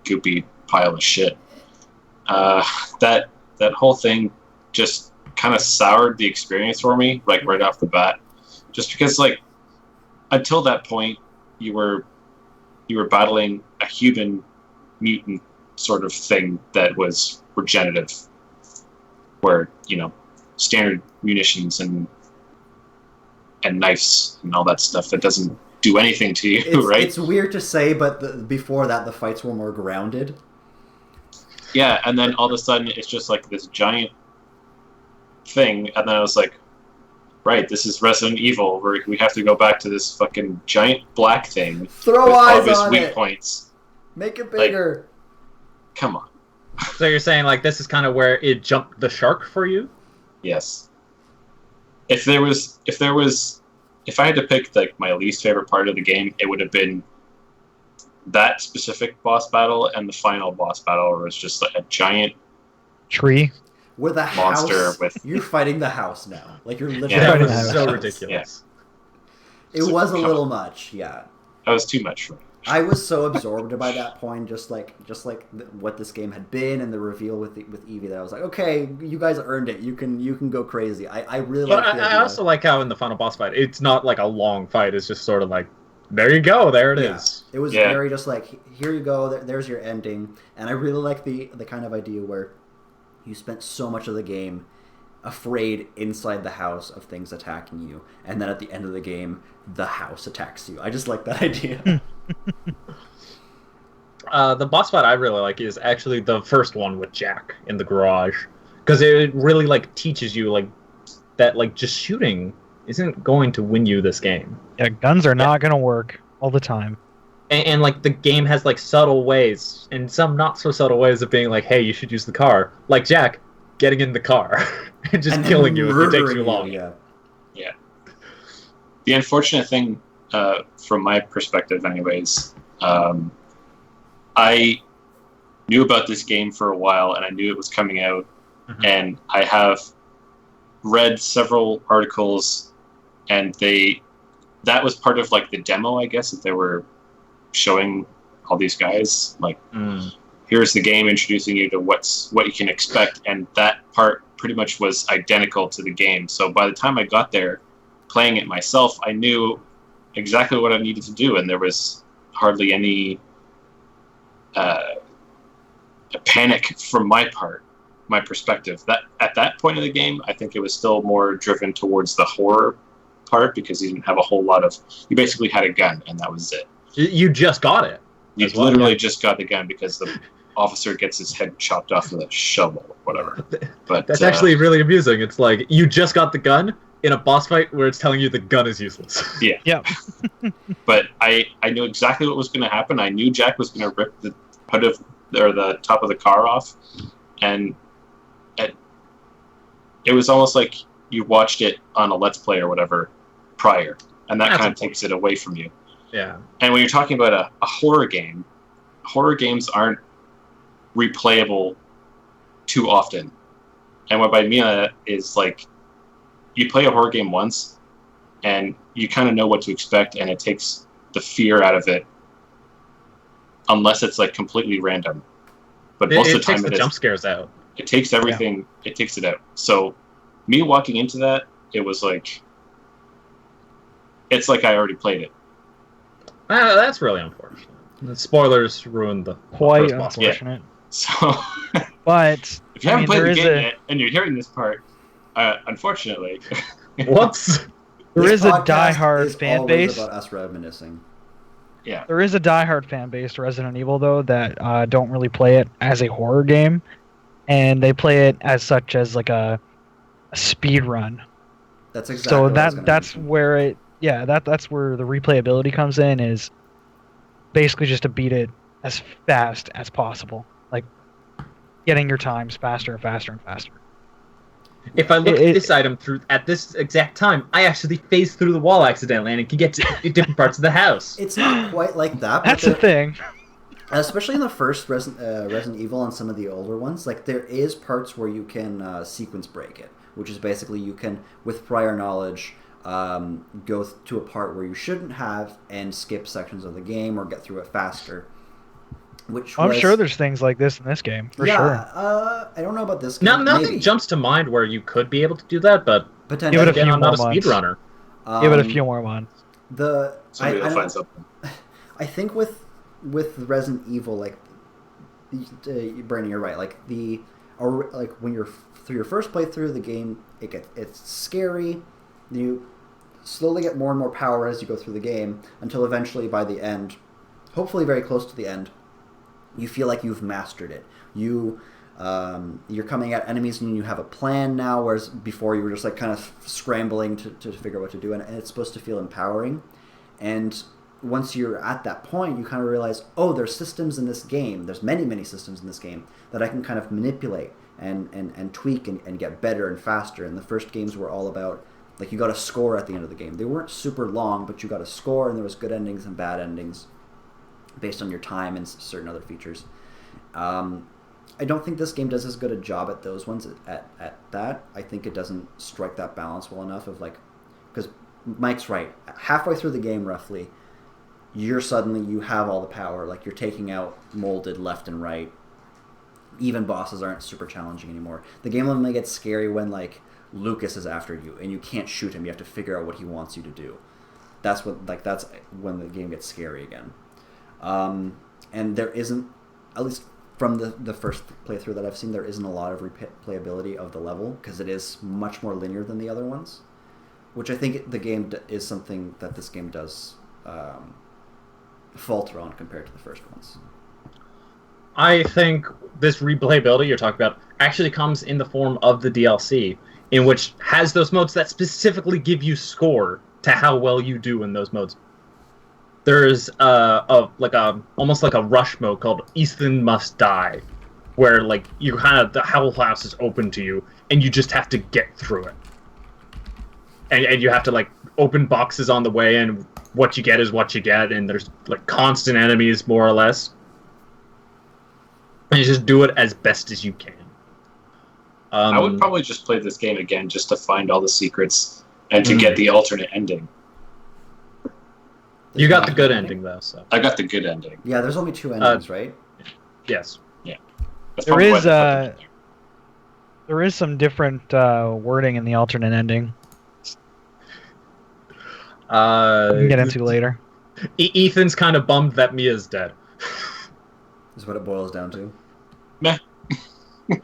goopy pile of shit, that whole thing just kind of soured the experience for me, like right off the bat. Just because, like, until that point, you were battling a human mutant sort of thing that was regenerative, where, you know, standard munitions and knives and all that stuff that doesn't do anything to you, right? It's weird to say, but before that, the fights were more grounded. Yeah, and then all of a sudden, it's just like this giant thing, and then I was like, right, this is Resident Evil, where we have to go back to this fucking giant black thing. Throw with all eyes of his on weak it. points. Make it bigger. Come on. So you're saying, like, this is kind of where it jumped the shark for you? Yes. If I had to pick, like, my least favorite part of the game, it would have been that specific boss battle and the final boss battle, where it's just like a giant Tree. With a monster house, with... you're fighting the house now. Like, you're literally... Yeah, That Yeah. was so Yeah. ridiculous. It was a little much, yeah. That was too much for me. I was so absorbed by that point, just like what this game had been, and the reveal with Evie, that I was like, okay, you guys earned it. You can go crazy. I really But like the I idea. also like how in the final boss fight, it's not like a long fight. It's just sort of like, there you go, there it is. It was Yeah. very just like, here you go, there's your ending. And I really like the kind of idea where you spent so much of the game afraid inside the house of things attacking you, and then at the end of the game, the house attacks you. I just like that idea. The boss fight I really like is actually the first one with Jack in the garage, because it really like teaches you like that like just shooting isn't going to win you this game, Yeah, guns are not gonna work all the time. and like the game has like subtle ways and some not so subtle ways of being like, hey, you should use the car, like Jack getting in the car and just And killing you if it takes murdering too long. Yeah. The unfortunate thing, from my perspective anyways, I knew about this game for a while, and I knew it was coming out, Mhm. and I have read several articles, and that was part of like the demo, I guess, that they were showing all these guys. Like, here's the game, introducing you to what you can expect, and that part pretty much was identical to the game. So by the time I got there, playing it myself, I knew exactly what I needed to do, and there was hardly any panic from my perspective. That at that point of the game, I think it was still more driven towards the horror part, because you didn't have a whole lot of. You basically had a gun, and that was it. You just got it. You literally just got the gun because the officer gets his head chopped off with a shovel or whatever. But that's actually really amusing. It's like you just got the gun in a boss fight where it's telling you the gun is useless. Yeah. Yeah. But I knew exactly what was going to happen. I knew Jack was going to rip the hood of or the top of the car off, and it was almost like you watched it on a Let's Play or whatever prior, and that kind of takes it away from you. Yeah. And when you're talking about a horror game, horror games aren't replayable too often. And what I mean by that is, like, you play a horror game once, and you kind of know what to expect, and it takes the fear out of it, unless it's like completely random. But most of the time, takes the jump scares out. It takes everything. Yeah. It takes it out. So, me walking into that, it was like, it's like I already played it. That's really unfortunate. The spoilers ruined the Quite first boss. unfortunate. So, But if you haven't played the game yet and you're hearing this part, unfortunately, whoops. There This is a podcast diehard is fan always base. about us reminiscing. yeah, There is a diehard fan base to Resident Evil, though, that don't really play it as a horror game, and they play it as such as like a speed run. That's exactly. So what I was gonna that's mention. where it that's where the replayability comes in, is basically just to beat it as fast as possible, like getting your times faster and faster and faster. If I look at this item through at this exact time, I actually phased through the wall accidentally and can get to different parts of the house. It's not quite like that. But That's the thing. especially in the first Resident Evil and some of the older ones, like there is parts where you can sequence break it, which is basically you can, with prior knowledge, go to a part where you shouldn't have and skip sections of the game or get through it faster. Which I'm was, sure there's things like this in this game, for yeah, sure. I don't know about this game. Now, nothing Maybe. jumps to mind where you could be able to do that, but Potentially. Give it a again, few I'm not a more months. speedrunner. Give it a Um, few more months. somebody will find something. I think with Resident Evil, like, Brandon, you're right. Like like when you're through your first playthrough of the game, it's scary. You slowly get more and more power as you go through the game until eventually, by the end, hopefully very close to the end, you feel like you've mastered it. You're coming at enemies and you have a plan now, whereas before you were just like kind of scrambling to figure out what to do, and it's supposed to feel empowering. And once you're at that point, you kind of realize, oh, there's systems in this game. There's many, many systems in this game that I can kind of manipulate and tweak and get better and faster. And the first games were all about, like, you got a score at the end of the game. They weren't super long, but you got a score, and there was good endings and bad endings based on your time and certain other features. I don't think this game does as good a job at those ones at that. I think it doesn't strike that balance well enough of, like, because Mike's right. Halfway through the game, roughly, you have all the power. Like, you're taking out Molded left and right. Even bosses aren't super challenging anymore. The game only gets scary when, like, Lucas is after you and you can't shoot him. You have to figure out what he wants you to do. That's when the game gets scary again. And there isn't, at least from the first playthrough that I've seen, there isn't a lot of replayability of the level because it is much more linear than the other ones, which I think the game is something that this game does falter on compared to the first ones. I think this replayability you're talking about actually comes in the form of the DLC, in which has those modes that specifically give you score to how well you do in those modes. There's almost like a rush mode called Ethan Must Die, where, like, you kind of, the whole house is open to you and you just have to get through it. And you have to, like, open boxes on the way, and what you get is what you get, and there's, like, constant enemies, more or less. And you just do it as best as you can. I would probably just play this game again just to find all the secrets and to get the alternate ending. You got the good ending though, so I got the good ending. Yeah, there's only 2 endings, right? yes. That's There probably why is they put them in there. there is some different wording in the alternate ending. We can get into later. Ethan's kind of bummed that Mia's dead. Is what it boils down to.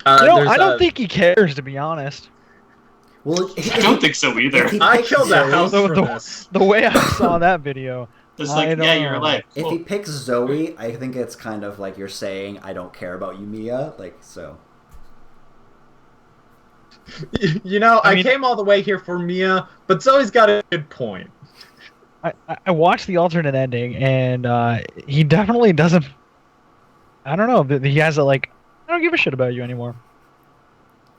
I don't think he cares, to be honest. Well, I don't think so either. I killed a house The- for the- this. The way I saw that video, It's I like, don't yeah, you're know. alive. If Cool. he picks Zoe, I think it's kind of like you're saying, I don't care about you, Mia. Like, so. You know, I I mean- came all the way here for Mia, but Zoe's got a good point. I watched the alternate ending, and he definitely doesn't. I don't know. He has a like. I don't give a shit about you anymore.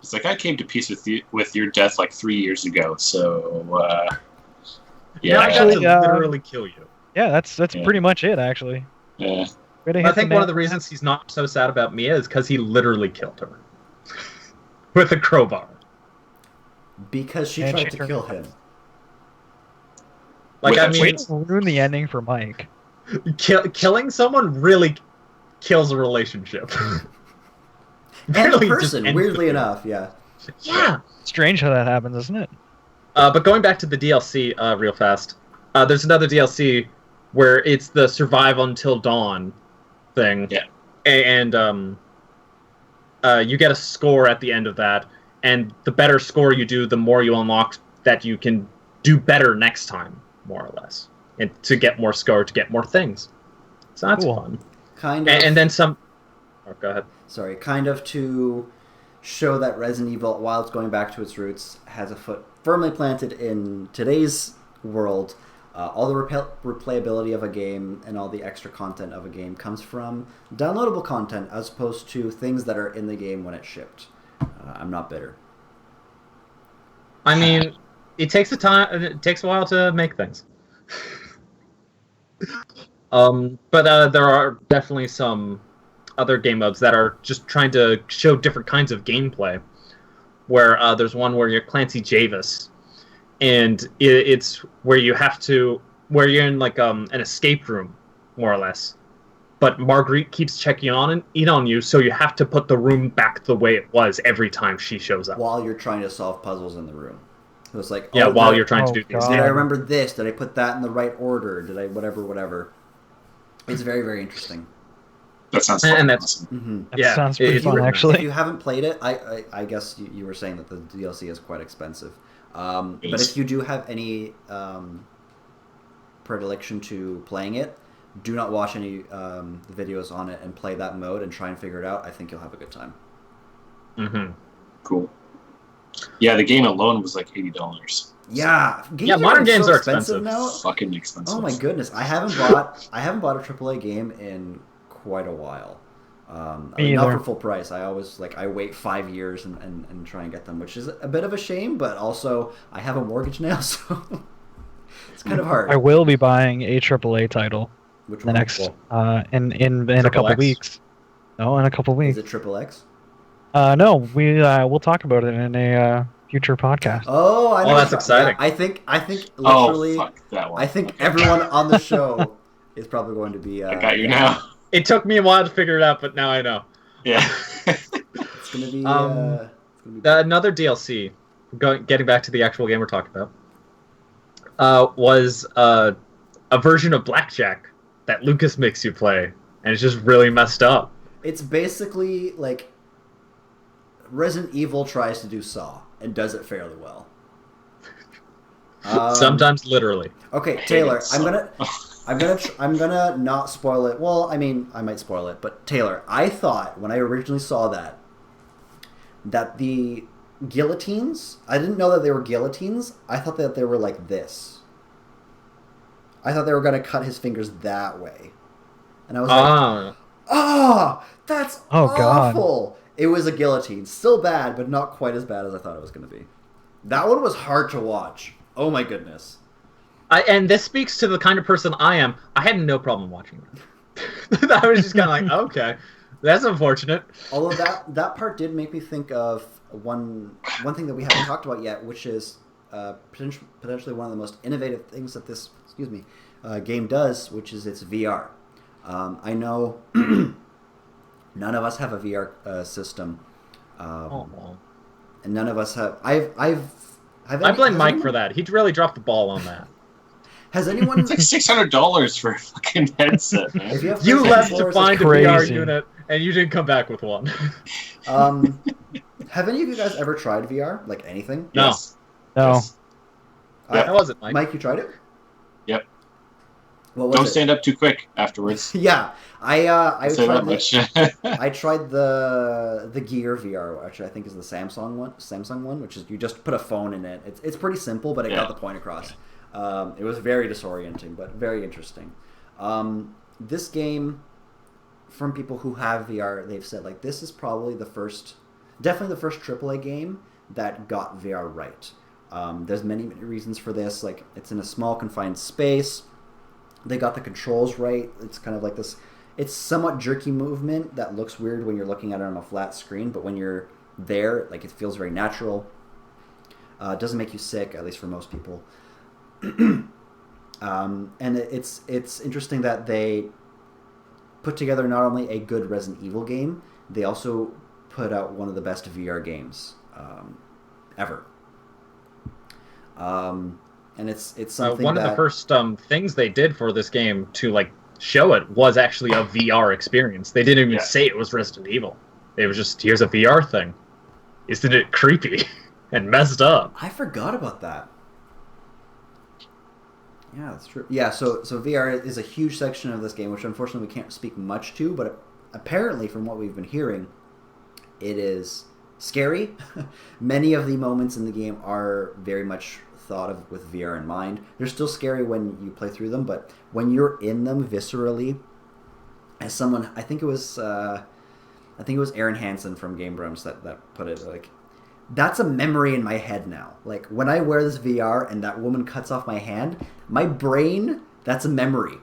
It's like I came to peace with your death like 3 years ago. So Yeah, I got Actually, to literally kill you. Yeah, that's Yeah. pretty much it, actually. yeah. Way to I hit think the one of nail. the reasons he's not so sad about Mia is because he literally killed her with a crowbar. Because she And tried she to turned- kill him. Like, With I a mean, Way to ruin the ending for Mike. killing someone really kills a relationship. And a Really just person, ends weirdly the- enough, yeah. Yeah. Strange how that happens, isn't it? But going back to the DLC real fast, there's another DLC where it's the Survive Until Dawn thing. Yeah. And you get a score at the end of that, and the better score you do, the more you unlock that you can do better next time, more or less, and to get more score, to get more things. So that's Cool. fun. Kind of. And then some. Oh, go ahead. Sorry, kind of to show that Resident Evil, while it's going back to its roots, has a foot firmly planted in today's world. All the replayability of a game and all the extra content of a game comes from downloadable content as opposed to things that are in the game when it shipped. I'm not bitter. I mean, it takes a while to make things. But there are definitely some other game modes that are just trying to show different kinds of gameplay. Where there's one where you're Clancy Javis, and it's where you're in like an escape room, more or less. But Marguerite keeps checking on you, so you have to put the room back the way it was every time she shows up. While you're trying to solve puzzles in the room. So it's like, Yeah, oh, while did- you're trying to oh, do things. God. Did I remember this? Did I put that in the right order? Did I whatever? It's very, very interesting. That sounds And fucking that's- awesome. Mm-hmm. That Yeah, sounds pretty it's fun, really nice. If actually. you haven't played it, I guess you were saying that the DLC is quite expensive. But Yes. if you do have any predilection to playing it, do not watch any videos on it and play that mode and try and figure it out. I think you'll have a good time. Mm-hmm. Cool. Yeah, the game alone was like $80. Yeah, Yeah, modern games are expensive. now. Fucking expensive. Oh my goodness, I haven't bought a AAA game in quite a while. I Me mean, not either. for full price. I always I wait 5 years and try and get them, which is a bit of a shame. But also, I have a mortgage now, so it's kind of hard. I will be buying a AAA title Which the one? next Cool. in a Triple couple X? weeks. No, in a couple Is weeks. it Triple X? No, we'll talk about it in a future podcast. Oh, I know. Oh, that's Yeah, exciting. I think Oh, literally, fuck that one. I think Okay. everyone on the show is probably going to be. I got you now. It took me a while to figure it out, but now I know. Yeah. It's going to be. Um, it's gonna be Another DLC, getting back to the actual game we're talking about, was a version of Blackjack that Lucas makes you play, and it's just really messed up. It's basically like Resident Evil tries to do Saw and does it fairly well. Sometimes literally. Okay, hate Taylor, Saw. I'm gonna not spoil it. Well, I mean, I might spoil it, but Taylor, I thought when I originally saw that the guillotines, I didn't know that they were guillotines. I thought that they were like this. I thought they were gonna cut his fingers that way, and I was like, Ah, "Oh, that's Oh, God. awful!" It was a guillotine, still bad, but not quite as bad as I thought it was gonna be. That one was hard to watch. Oh my goodness. and this speaks to the kind of person I am. I had no problem watching that. I was just kind of like, okay. That's unfortunate. Although that part did make me think of one thing that we haven't talked about yet, which is potentially one of the most innovative things that this game does, which is its VR. I know none of us have a VR system, and none of us have. I blame Mike for that. He really dropped the ball on that. Has anyone? It's like $600 for a fucking headset, man. If you have You PlayStation left 4s, to it's find a crazy. VR unit, and you didn't come back with one. Have any of you guys ever tried VR? Like anything? No. Yes. No. Yes. How was it, Mike? Mike, you tried it? Yep. What was Don't it? stand up too quick afterwards. Yeah, I I'll say tried that much. I tried the Gear VR, which I think is the Samsung one, which is you just put a phone in it. It's pretty simple, but it got the point across. It was very disorienting, but very interesting. This game, from people who have VR, they've said like this is probably definitely the first AAA game that got VR right. There's many reasons for this. Like it's in a small confined space. They got the controls right. It's kind of like this. It's somewhat jerky movement that looks weird when you're looking at it on a flat screen, but when you're there, like it feels very natural. It doesn't make you sick, at least for most people. And it's interesting that they put together not only a good Resident Evil game, they also put out one of the best VR games ever. And it's something one that of the first things they did for this game to like show it was actually a VR experience. They didn't even say it was Resident Evil. It was just, here's a VR thing. Isn't it creepy and messed up? I forgot about that. Yeah, that's true. Yeah, so VR is a huge section of this game, which unfortunately we can't speak much to, but apparently from what we've been hearing, it is scary. Many of the moments in the game are very much thought of with VR in mind. They're still scary when you play through them, but when you're in them viscerally, as someone, I think it was Aaron Hansen from Game Grumps that put it, like, that's a memory in my head now. Like, when I wear this VR and that woman cuts off my hand, my brain, that's a memory.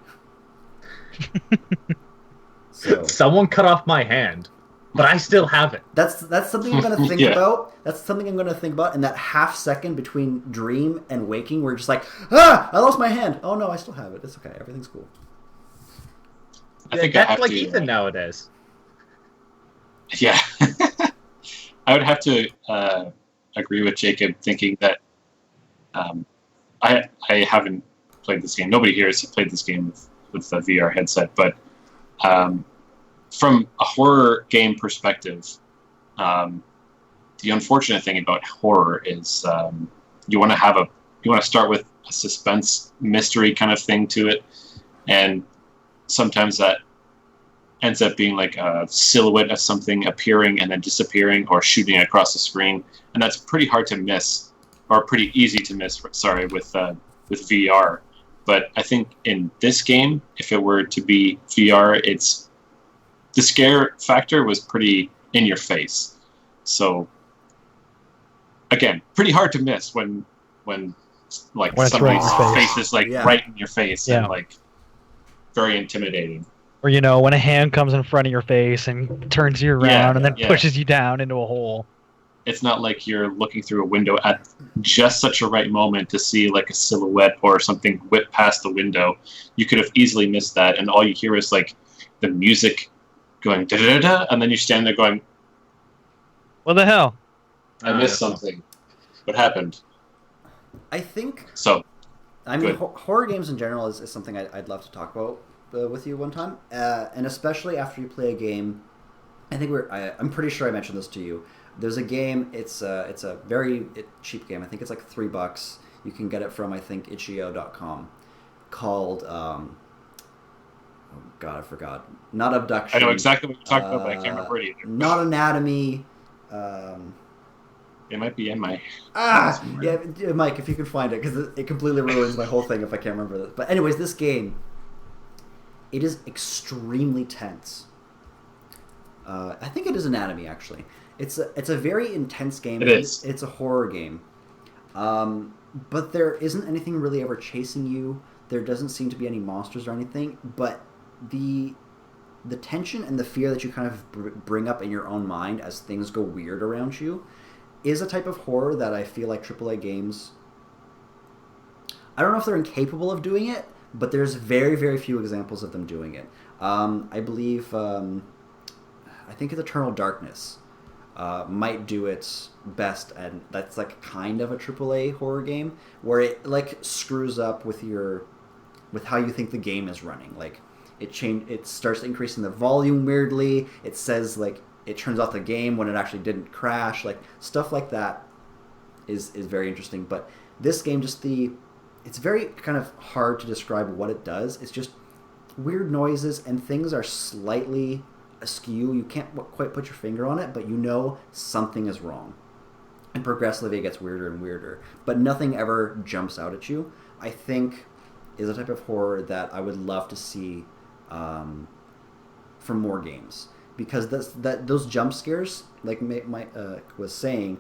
So someone cut off my hand, but I still have it. That's something I'm going to think about. That's something I'm going to think about in that half second between dream and waking where you're just like, I lost my hand. Oh, no, I still have it. It's okay. Everything's cool. I think that's like Ethan nowadays. Yeah. I would have to agree with Jacob, thinking that I haven't played this game. Nobody here has played this game with the VR headset, but from a horror game perspective, the unfortunate thing about horror is you want to start with a suspense mystery kind of thing to it, and sometimes that ends up being like a silhouette of something appearing and then disappearing or shooting across the screen, and that's pretty hard to miss, or pretty easy to miss. Sorry, with VR. But I think in this game, if it were to be VR, the scare factor was pretty in your face. So again, pretty hard to miss when like when somebody's right face is like right in your face and like very intimidating. Or, when a hand comes in front of your face and turns you around and then pushes you down into a hole. It's not like you're looking through a window at just such a right moment to see like a silhouette or something whip past the window. You could have easily missed that, and all you hear is like the music going da-da-da-da, and then you stand there going, what the hell? I missed something. What happened? I think... So, I mean, horror games in general is something I'd love to talk about with you one time, and especially after you play a game. I think I'm pretty sure I mentioned this to you. There's a game. It's a very cheap game. I think it's like $3. You can get it from I think itch.io.com. Called oh god, I forgot. Not Abduction. I know exactly what you're talking about, but I can't remember it either. Not Anatomy. It might be in my... yeah, Mike, if you can find it, because it completely ruins my whole thing if I can't remember this. But anyways, this game, it is extremely tense. I think it is Anatomy, actually. It's a very intense game. It is. It's a horror game. But there isn't anything really ever chasing you. There doesn't seem to be any monsters or anything. But the the tension and the fear that you kind of bring up in your own mind as things go weird around you is a type of horror that I feel like AAA games, I don't know if they're incapable of doing it, but there's very, very few examples of them doing it. I believe, I think it's Eternal Darkness might do it best, and that's like kind of a AAA horror game where it like screws up with how you think the game is running. Like it starts increasing the volume weirdly. It says like it turns off the game when it actually didn't crash. Like stuff like that is very interesting. But this game, it's very kind of hard to describe what it does. It's just weird noises and things are slightly askew. You can't quite put your finger on it, but you know something is wrong. And progressively it gets weirder and weirder. But nothing ever jumps out at you. I think is a type of horror that I would love to see from more games. Because those jump scares, like Mike was saying,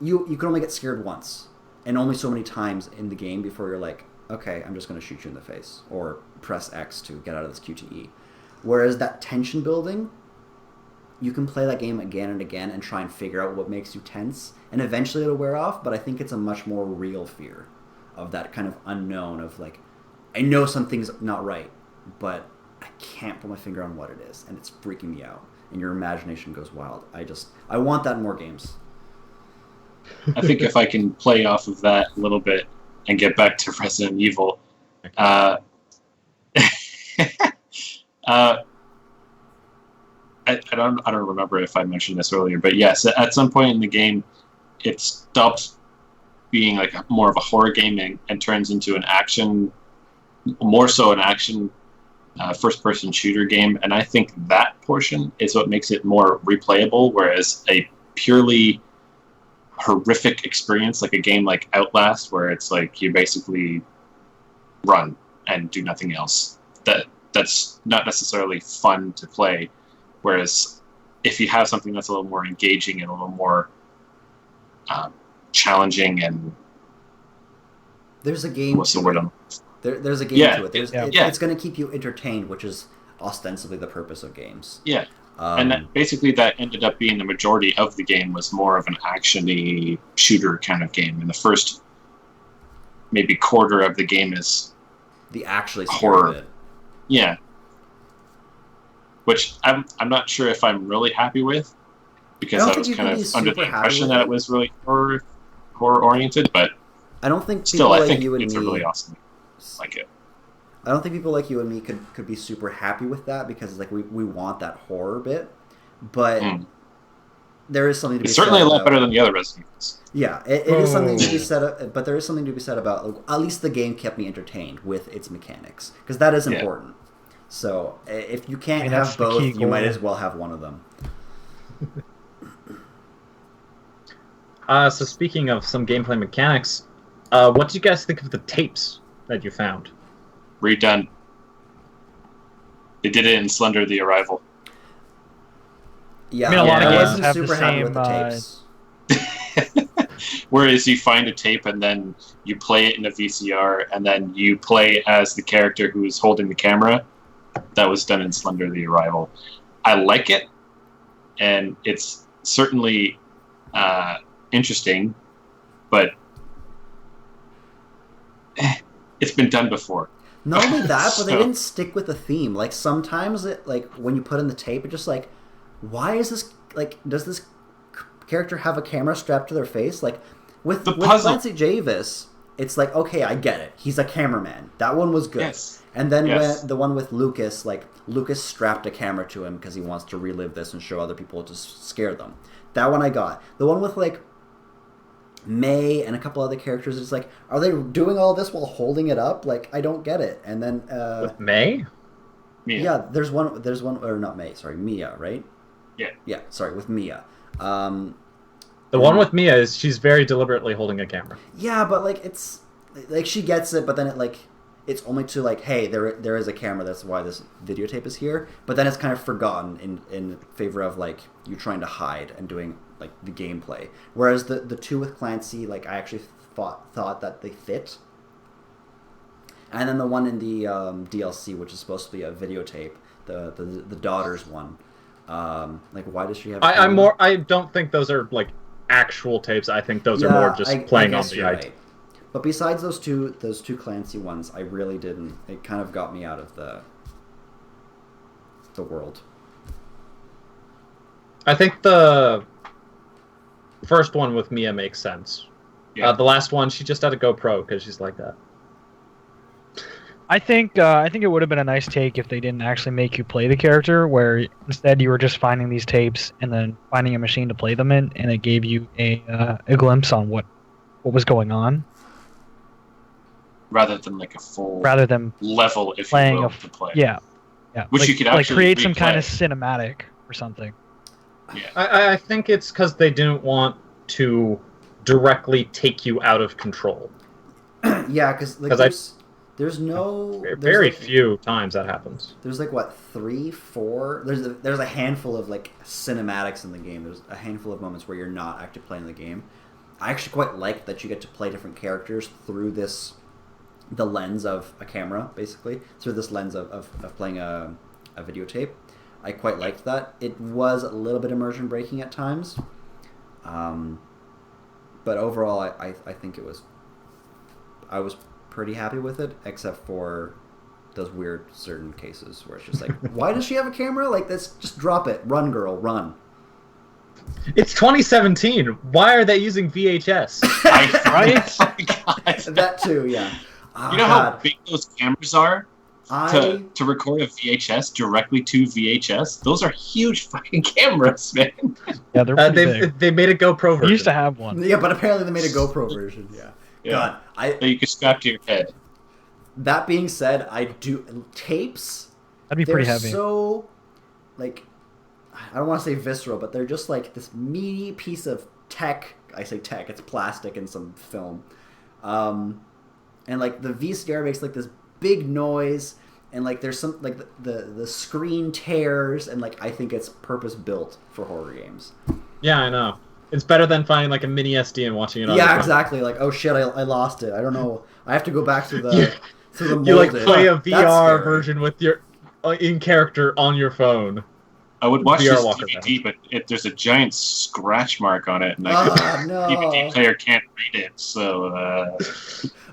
you can only get scared once. And only so many times in the game before you're like, okay, I'm just going to shoot you in the face. Or press X to get out of this QTE. Whereas that tension building, you can play that game again and again and try and figure out what makes you tense. And eventually it'll wear off, but I think it's a much more real fear of that kind of unknown of like, I know something's not right, but I can't put my finger on what it is. And it's freaking me out. And your imagination goes wild. I want that in more games. I think if I can play off of that a little bit and get back to Resident Evil, I don't remember if I mentioned this earlier, but yes, at some point in the game, it stops being like more of a horror game and turns into an action, more so an action first-person shooter game, and I think that portion is what makes it more replayable, whereas a purely horrific experience like a game like Outlast, where it's like you basically run and do nothing else, that's not necessarily fun to play. Whereas if you have something that's a little more engaging and a little more challenging and there's a game what's the word there's a game to it. It's going to keep you entertained, which is ostensibly the purpose of games. Yeah. And basically that ended up being the majority of the game was more of an action-y shooter kind of game. And the first maybe quarter of the game is the actually horror. Bit. Yeah. Which I'm not sure if I'm really happy with, because I was kind of under the impression that it was really horror-oriented, but I don't think still, like I think you and it's me, a really awesome. Like it. I don't think people like you and me could be super happy with that, because it's like we want that horror bit, but there is something to be said. It's certainly a lot better than the other Resident Evils. Yeah, it is something to be said, but there is something to be said about like, at least the game kept me entertained with its mechanics, because that is important. So if you can't have both, you might as well have one of them. So speaking of some gameplay mechanics, what do you guys think of the tapes that you found? Redone. They did it in Slender: The Arrival. Yeah, I mean, a lot of games have super the happy same. with the tapes. Whereas you find a tape and then you play it in a VCR and then you play as the character who is holding the camera. That was done in Slender: The Arrival. I like it, and it's certainly interesting, but it's been done before. Not only that, but they didn't stick with the theme. Like sometimes, when you put in the tape, it's just like, why is this like? Does this character have a camera strapped to their face? Like with Clancy Jarvis, it's like, okay, I get it. He's a cameraman. That one was good. Yes. And then when the one with Lucas, like Lucas strapped a camera to him because he wants to relive this and show other people to scare them. That one I got. The one with like May and a couple other characters, it's like, are they doing all this while holding it up? Like, I don't get it. And then with May? Mia. Yeah, there's one, or not May, sorry, Mia, right? Yeah, sorry, with Mia. The one with Mia is she's very deliberately holding a camera. Yeah, but like it's like she gets it, but then it's only to like, hey, there is a camera. That's why this videotape is here. But then it's kind of forgotten in favor of like you trying to hide and doing like the gameplay. Whereas the two with Clancy, like I actually thought that they fit. And then the one in the DLC, which is supposed to be a videotape, the daughter's one. Like, why does she have? I don't think those are like actual tapes. I think those are more just playing on the you're idea. right. But besides those two Clancy ones, I really didn't. It kind of got me out of the world. I think the first one with Mia makes sense. Yeah. The last one, she just had a GoPro because she's like that. I think it would have been a nice take if they didn't actually make you play the character, where instead you were just finding these tapes and then finding a machine to play them in, and it gave you a glimpse on what was going on, rather than like a full rather than level, if playing you will, a to play. yeah, Which like, you could like actually create some kind of replay. cinematic or something. Yeah. I think it's because they didn't want to directly take you out of control. Yeah, because like, 'Cause there's no Very like, few times that happens. There's like what 3, 4. There's a handful of like cinematics in the game. There's a handful of moments where you're not actually playing the game. I actually quite like that you get to play different characters through the lens of a camera, basically through this lens of playing a videotape. I quite liked that. It was a little bit immersion breaking at times, but overall, I think I was pretty happy with it, except for those weird certain cases where it's just like, why does she have a camera? Like, this, just drop it. Run, girl, run. It's 2017. Why are they using VHS? Right? Oh my God. That too, yeah. Oh, You know how big those cameras are I to record a VHS directly to VHS? Those are huge fucking cameras, man. Yeah, they're pretty big. They made a GoPro version. We used to have one. yeah, but apparently they made a GoPro version. Yeah. God, That you could strap to your head. That being said, I do tapes. That'd be They're pretty heavy. so, like, I don't want to say visceral, but they're just like this meaty piece of tech. I say tech, it's plastic and some film. And like the VCR makes like this big noise, and like there's some like the screen tears, and like I think it's purpose built for horror games. Yeah, I know. It's better than finding like a mini SD and watching it on your Yeah, phone. exactly. Like, oh shit, I lost it. I don't know. I have to go back to the to the You like molded. play a That's VR scary. version with your in character on your phone. I would watch VR this walker DVD, but there's a giant scratch mark on it, and the no. DVD player can't read it. So,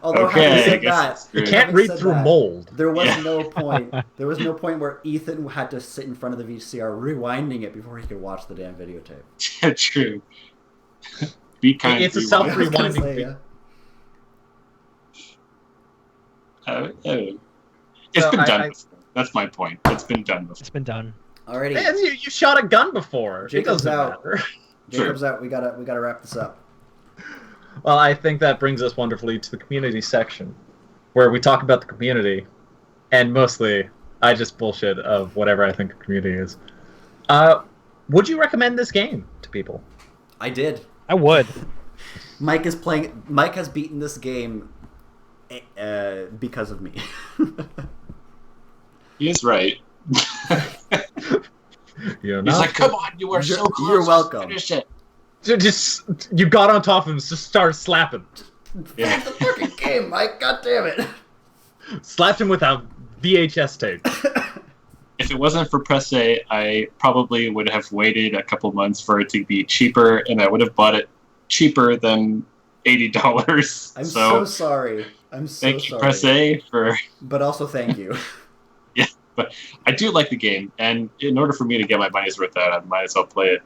Although okay, having I said guess that, it's You good. can't Having read said through that, mold. there was Yeah. no point. There was no point where Ethan had to sit in front of the VCR rewinding it before he could watch the damn videotape. Yeah, true. Be kind. It's a rewind. self- I was gonna Rewinding say, video. It's So been done I- before. That's my point. It's been done before. It's been done. Alrighty, Man, you shot a gun before. Jacob's it doesn't out. matter. Jacob's out. We gotta wrap this up. Well, I think that brings us wonderfully to the community section, where we talk about the community, and mostly I just bullshit of whatever I think the community is. Would you recommend this game to people? I did. I would. Mike is playing. Mike has beaten this game because of me. He is right. You know, He's not- like, "Come on, you are so You're- close. you're welcome." Finish it." just you got on top of him, just started slapping, Yeah. Finish the fucking game, Mike. God damn it. slapped him with a VHS tape. If it wasn't for Press A, I probably would have waited a couple months for it to be cheaper, and I would have bought it cheaper than $80. I'm so sorry. I'm so thank you, sorry. Press A, for. But also thank you. I do like the game, and in order for me to get my money's worth out, I might as well play it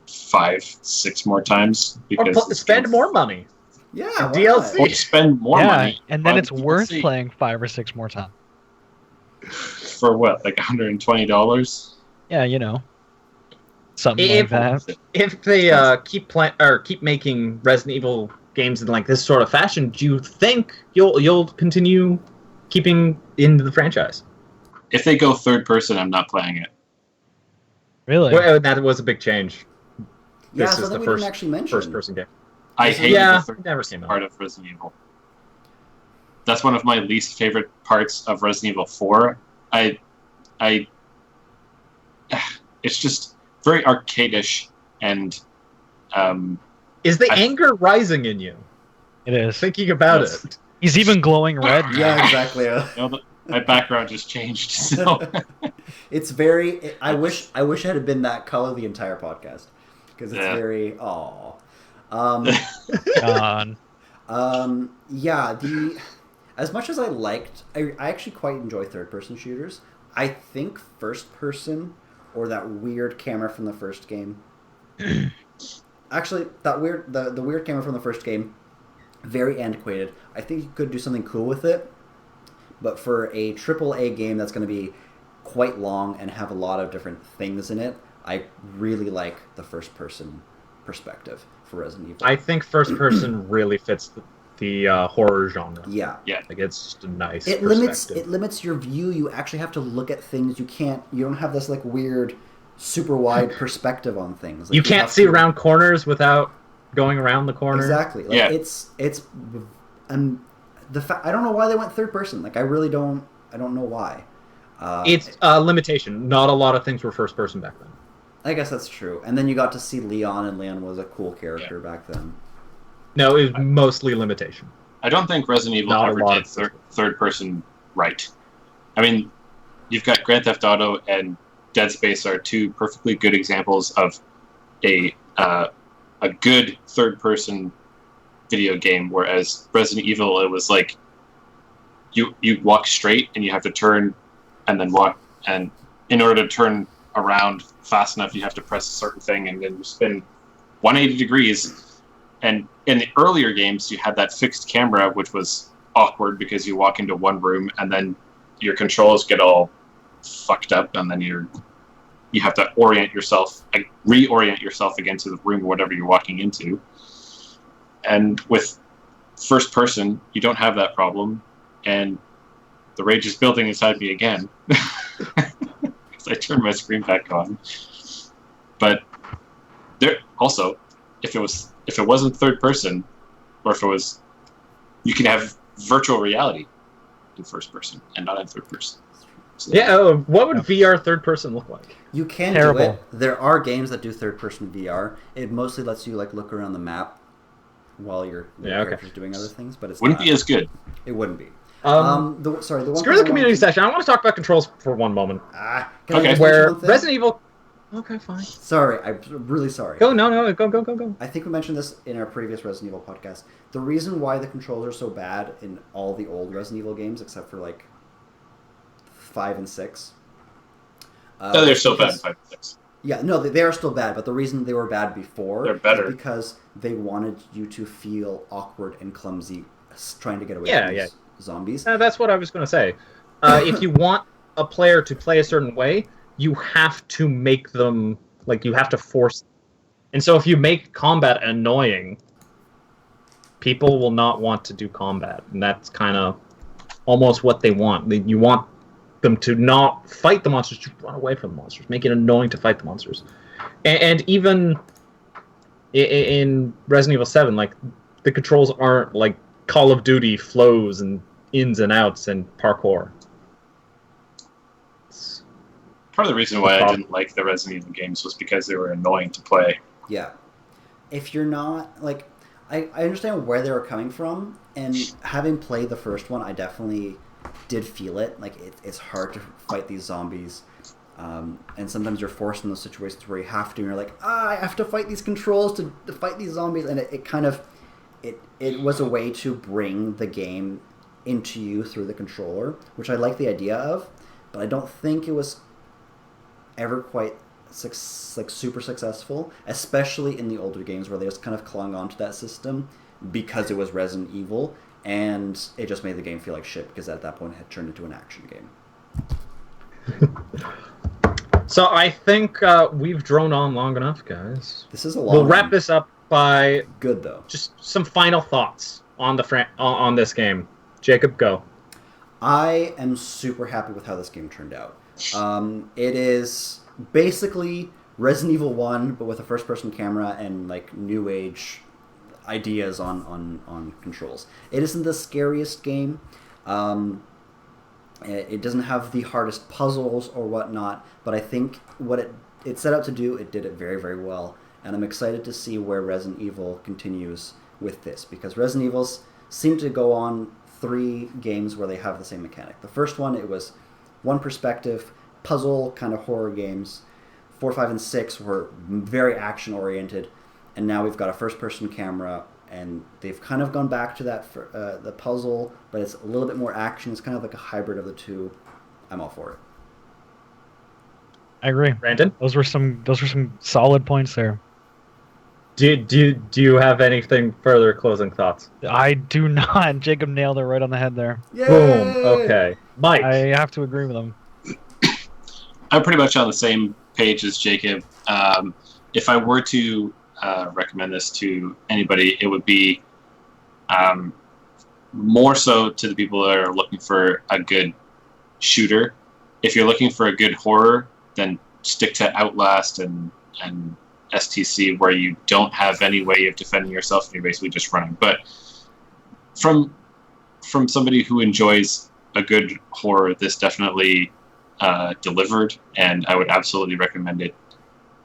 5, 6 more times. Or Because spend more money. Yeah. why DLC. not? Or spend more yeah, money. and then on it's worth DLC. playing 5 or 6 more times. For what, like $120? Yeah, you know, something If- like that. If they keep making Resident Evil games in like this sort of fashion, do you think you'll continue keeping into the franchise? If they go third person, I'm not playing it. Really? Well, that was a big change. Yeah, This so is then the we first didn't actually mention. first-person game. I This is- hate Yeah, the third never seen that. part of Resident Evil. That's one of my least favorite parts of Resident Evil 4. It's just very arcadish, and Is the I- anger rising in you? It is. Thinking about Yes. it. He's even glowing red. Yeah, exactly. you know, my background just changed. So It's very. I wish it had been that color the entire podcast because it's Yeah. very. Aw. Um, Gone. yeah. As much as I actually quite enjoy third-person shooters. I think first-person or that weird camera from the first game. Actually, the weird camera from the first game, very antiquated. I think you could do something cool with it, but for a AAA game that's going to be quite long and have a lot of different things in it, I really like the first-person perspective for Resident Evil. I think first person really fits the horror genre. Yeah. Like it's just a nice It perspective. limits your view. You actually have to look at things. You don't have this like weird super wide perspective on things. Like, you can't have see to- around corners without going around the corner. Exactly. Like, Yeah. it's I don't know why they went third person. Like I really don't. I don't know why. It's a limitation. Not a lot of things were first person back then. I guess that's true. And then you got to see Leon, and Leon was a cool character back then. No, it was mostly limitation. I don't think Resident Evil Not a ever lot did of- third person right. I mean, you've got Grand Theft Auto and Dead Space are two perfectly good examples of a good third person video game, whereas Resident Evil, it was like you walk straight and you have to turn and then walk, and in order to turn around fast enough you have to press a certain thing and then you spin 180 degrees. And in the earlier games you had that fixed camera, which was awkward because you walk into one room and then your controls get all fucked up, and then you have to reorient yourself again to the room or whatever you're walking into. And with first person, you don't have that problem, and the rage is building inside me again. Because I turned my screen back on. But there also, if it wasn't third person, or if it was, you can have virtual reality in first person and not in third person. So, Yeah, what would VR third person look like? You can Terrible. do it. There are games that do third person VR. It mostly lets you like look around the map while your Yeah, okay. character's doing other things, but it's wouldn't not. be as good. It wouldn't be. The The one screw thing the I wanted community to- session. I want to talk about controls for one moment. Can I Okay. just Where mention one thing? Resident Evil. Okay, fine. Sorry, I'm really sorry. Go, no, go. I think we mentioned this in our previous Resident Evil podcast. The reason why the controls are so bad in all the old Resident Evil games, except for like 5 and 6. No, they're is still bad in because- 5 and 6. Yeah, no, they are still bad, but the reason they were bad before They're better. is because they wanted you to feel awkward and clumsy trying to get away Yeah, from yeah. these zombies. That's what I was going to say. If you want a player to play a certain way, you have to make them, like, you have to force. And so if you make combat annoying, people will not want to do combat. And that's kind of almost what they want. You want them to not fight the monsters, just run away from the monsters. Make it annoying to fight the monsters. And even in Resident Evil 7, like, the controls aren't like Call of Duty flows and ins and outs and parkour. Part of the reason why I didn't like the Resident Evil games was because they were annoying to play. Yeah. If you're not, like, I understand where they were coming from, and having played the first one, I definitely did feel it. Like, it's hard to fight these zombies, and sometimes you're forced in those situations where you have to, and you're like, I have to fight these controls to fight these zombies, and it kind of, it was a way to bring the game into you through the controller, which I like the idea of, but I don't think it was ever quite super successful, especially in the older games where they just kind of clung onto that system because it was Resident Evil, and it just made the game feel like shit because at that point it had turned into an action game. So I think we've drone on long enough, guys. This is a long We'll wrap one. this up by Good though. just some final thoughts on the on this game. Jacob, go. I am super happy with how this game turned out. It is basically Resident Evil 1, but with a first-person camera and like new age ideas on controls. It isn't the scariest game. It doesn't have the hardest puzzles or whatnot, but I think what it set out to do, it did it very, very well. And I'm excited to see where Resident Evil continues with this, because Resident Evils seem to go on 3 games where they have the same mechanic. The first one, it was one perspective, puzzle kind of horror games. 4, 5, and 6 were very action oriented, and now we've got a first-person camera, and they've kind of gone back to that for the puzzle, but it's a little bit more action. It's kind of like a hybrid of the two. I'm all for it. I agree. Brandon, Those were some solid points there. do you have anything further closing thoughts? I do not. Jacob nailed it right on the head there. Yay! Boom. Okay, Mike. I have to agree with him. I'm pretty much on the same page as Jacob. If I were to recommend this to anybody, it would be more so to the people that are looking for a good shooter. If you're looking for a good horror, then stick to Outlast and STC, where you don't have any way of defending yourself and you're basically just running. But from somebody who enjoys a good horror, this definitely delivered, and I would absolutely recommend it.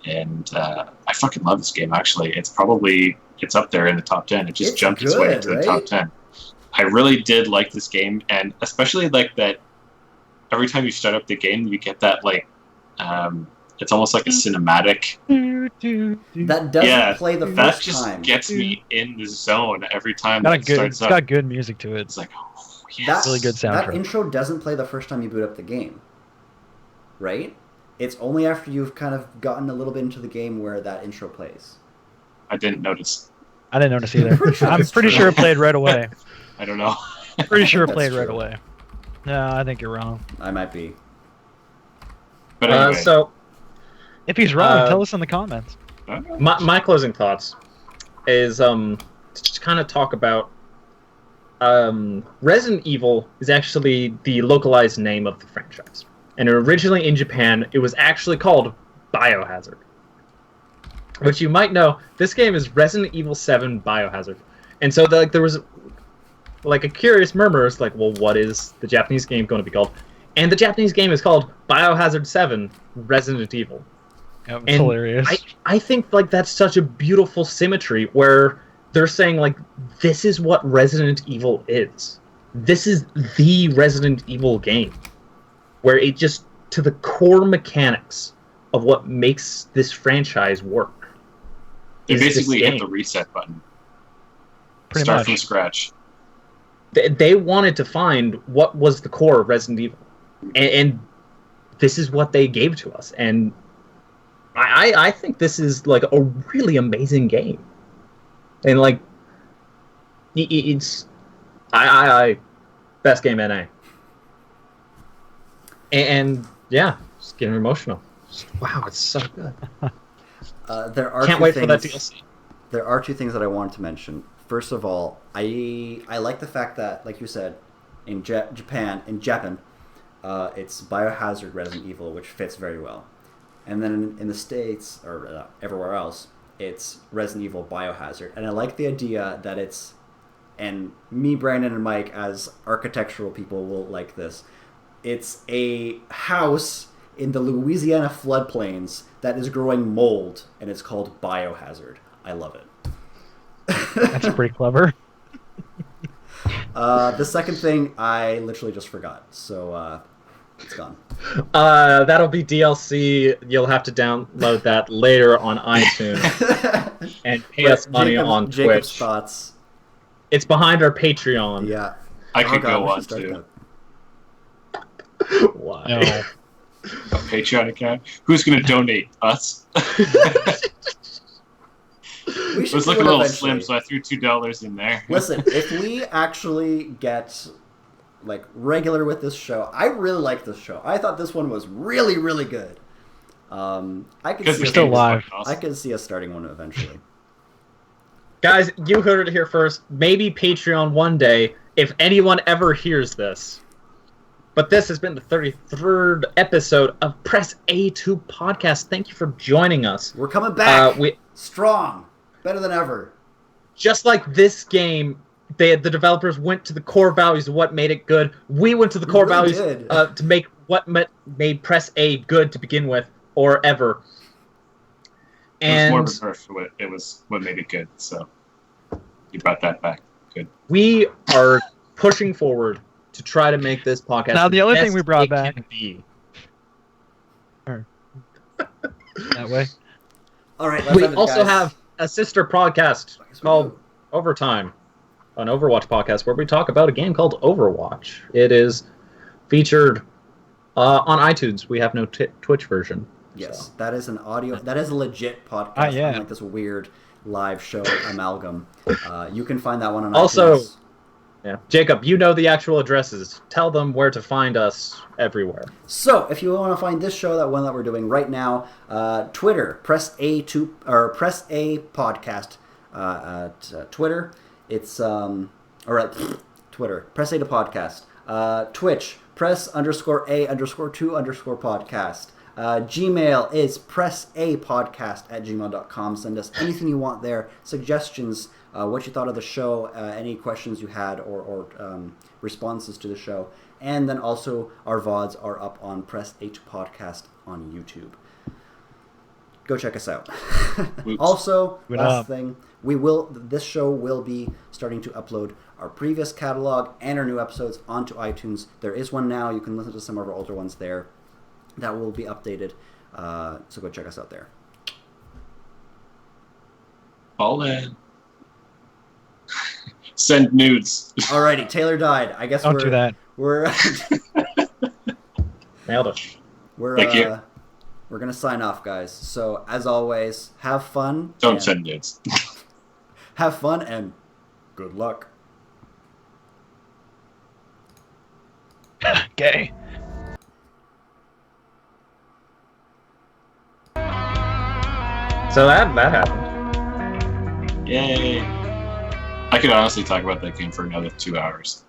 And I fucking love this game, actually. It's up there in the top 10. It just jumped its way into the top 10. I really did like this game, and especially like that every time you start up the game, you get that like it's almost like a cinematic. That doesn't play the that first just time. gets me in the zone every time It's got good music to it. It's like, oh, yes. That's really good soundtrack. That intro doesn't play the first time you boot up the game, right? It's only after you've kind of gotten a little bit into the game where that intro plays. I didn't notice. I didn't notice either. I'm pretty sure it played right away. I don't know. Pretty sure it That's played right true. away. No, I think you're wrong. I might be. But anyway, So If he's wrong, tell us in the comments. my closing thoughts is to just kind of talk about Resident Evil is actually the localized name of the franchise, and originally in Japan it was actually called Biohazard. Which you might know, this game is Resident Evil 7 Biohazard, and so there was like a curious murmur. It's like, well, what is the Japanese game going to be called? And the Japanese game is called Biohazard 7 Resident Evil. It's And hilarious. I think like that's such a beautiful symmetry where they're saying like this is what Resident Evil is. This is the Resident Evil game, where it just to the core mechanics of what makes this franchise work. they is this basically hit game. the reset button. Pretty Start much. from scratch. They wanted to find what was the core of Resident Evil, and this is what they gave to us. And I think this is like a really amazing game, and like it's I best game NA, and yeah, just getting emotional. Wow, it's so good. There are Can't two wait things, for that DLC. There are two things that I wanted to mention. First of all, I like the fact that, like you said, in Japan, it's Biohazard Resident Evil, which fits very well. And then in the States, or everywhere else, it's Resident Evil Biohazard. And I like the idea that it's, and me, Brandon, and Mike, as architectural people, will like this. It's a house in the Louisiana floodplains that is growing mold, and it's called Biohazard. I love it. That's pretty clever. The second thing I literally just forgot, so it's gone. That'll be DLC. You'll have to download that later on iTunes and pay us money on Jacob's Twitch. thoughts. It's behind our Patreon. Yeah. I could God, go we on should start to Why? No. a Patreon account. Who's going to donate? Us? We It should was do looking it a little eventually. slim, so I threw $2 in there. Listen, if we actually get like regular with this show, I really like this show. I thought this one was really, really good. I could Because see we're the us, still game is live. fucking I awesome. could see us starting one eventually. Guys, you heard it here first. Maybe Patreon one day, if anyone ever hears this. But this has been the 33rd episode of Press A2 Podcast. Thank you for joining us. We're coming back We strong, better than ever. just like this game, the developers went to the core values of what made it good. We went to the We core really values did. to make what made Press A good to begin with, or ever. It was And more reserved for what made it good. So you brought that back. Good. we are pushing forward to try to make this podcast. Now, the other thing best we brought it back- can be. That way. All right. let's We end it, also guys. have a sister podcast I guess we called do. Overtime, an Overwatch podcast where we talk about a game called Overwatch. It is featured on iTunes. We have no Twitch version. Yes, so. that is an audio. That is a legit podcast. yeah. Unlike this weird live show amalgam. You can find that one on Also- iTunes. Yeah, Jacob, you know the actual addresses. Tell them where to find us everywhere. So, if you want to find this show, that one that we're doing right now, Twitter, press A podcast at Twitter. It's Twitter, press A to podcast. Twitch, press_A_2_podcast. Gmail is pressapodcast@gmail.com. Send us anything you want there, suggestions, what you thought of the show, any questions you had, or responses to the show. And then also our VODs are up on Press H Podcast on YouTube. Go check us out. Also, What last up? thing, this show will be starting to upload our previous catalog and our new episodes onto iTunes. There is one now. You can listen to some of our older ones there. That will be updated. So go check us out there. Fall in. Send nudes. Alrighty, Taylor died. I guess Don't do that. We're Nailed it. Thank you. We're gonna sign off, guys. So as always, have fun. Don't and- send nudes. Have fun and good luck. Okay. So that happened. Yay. I could honestly talk about that game for another 2 hours.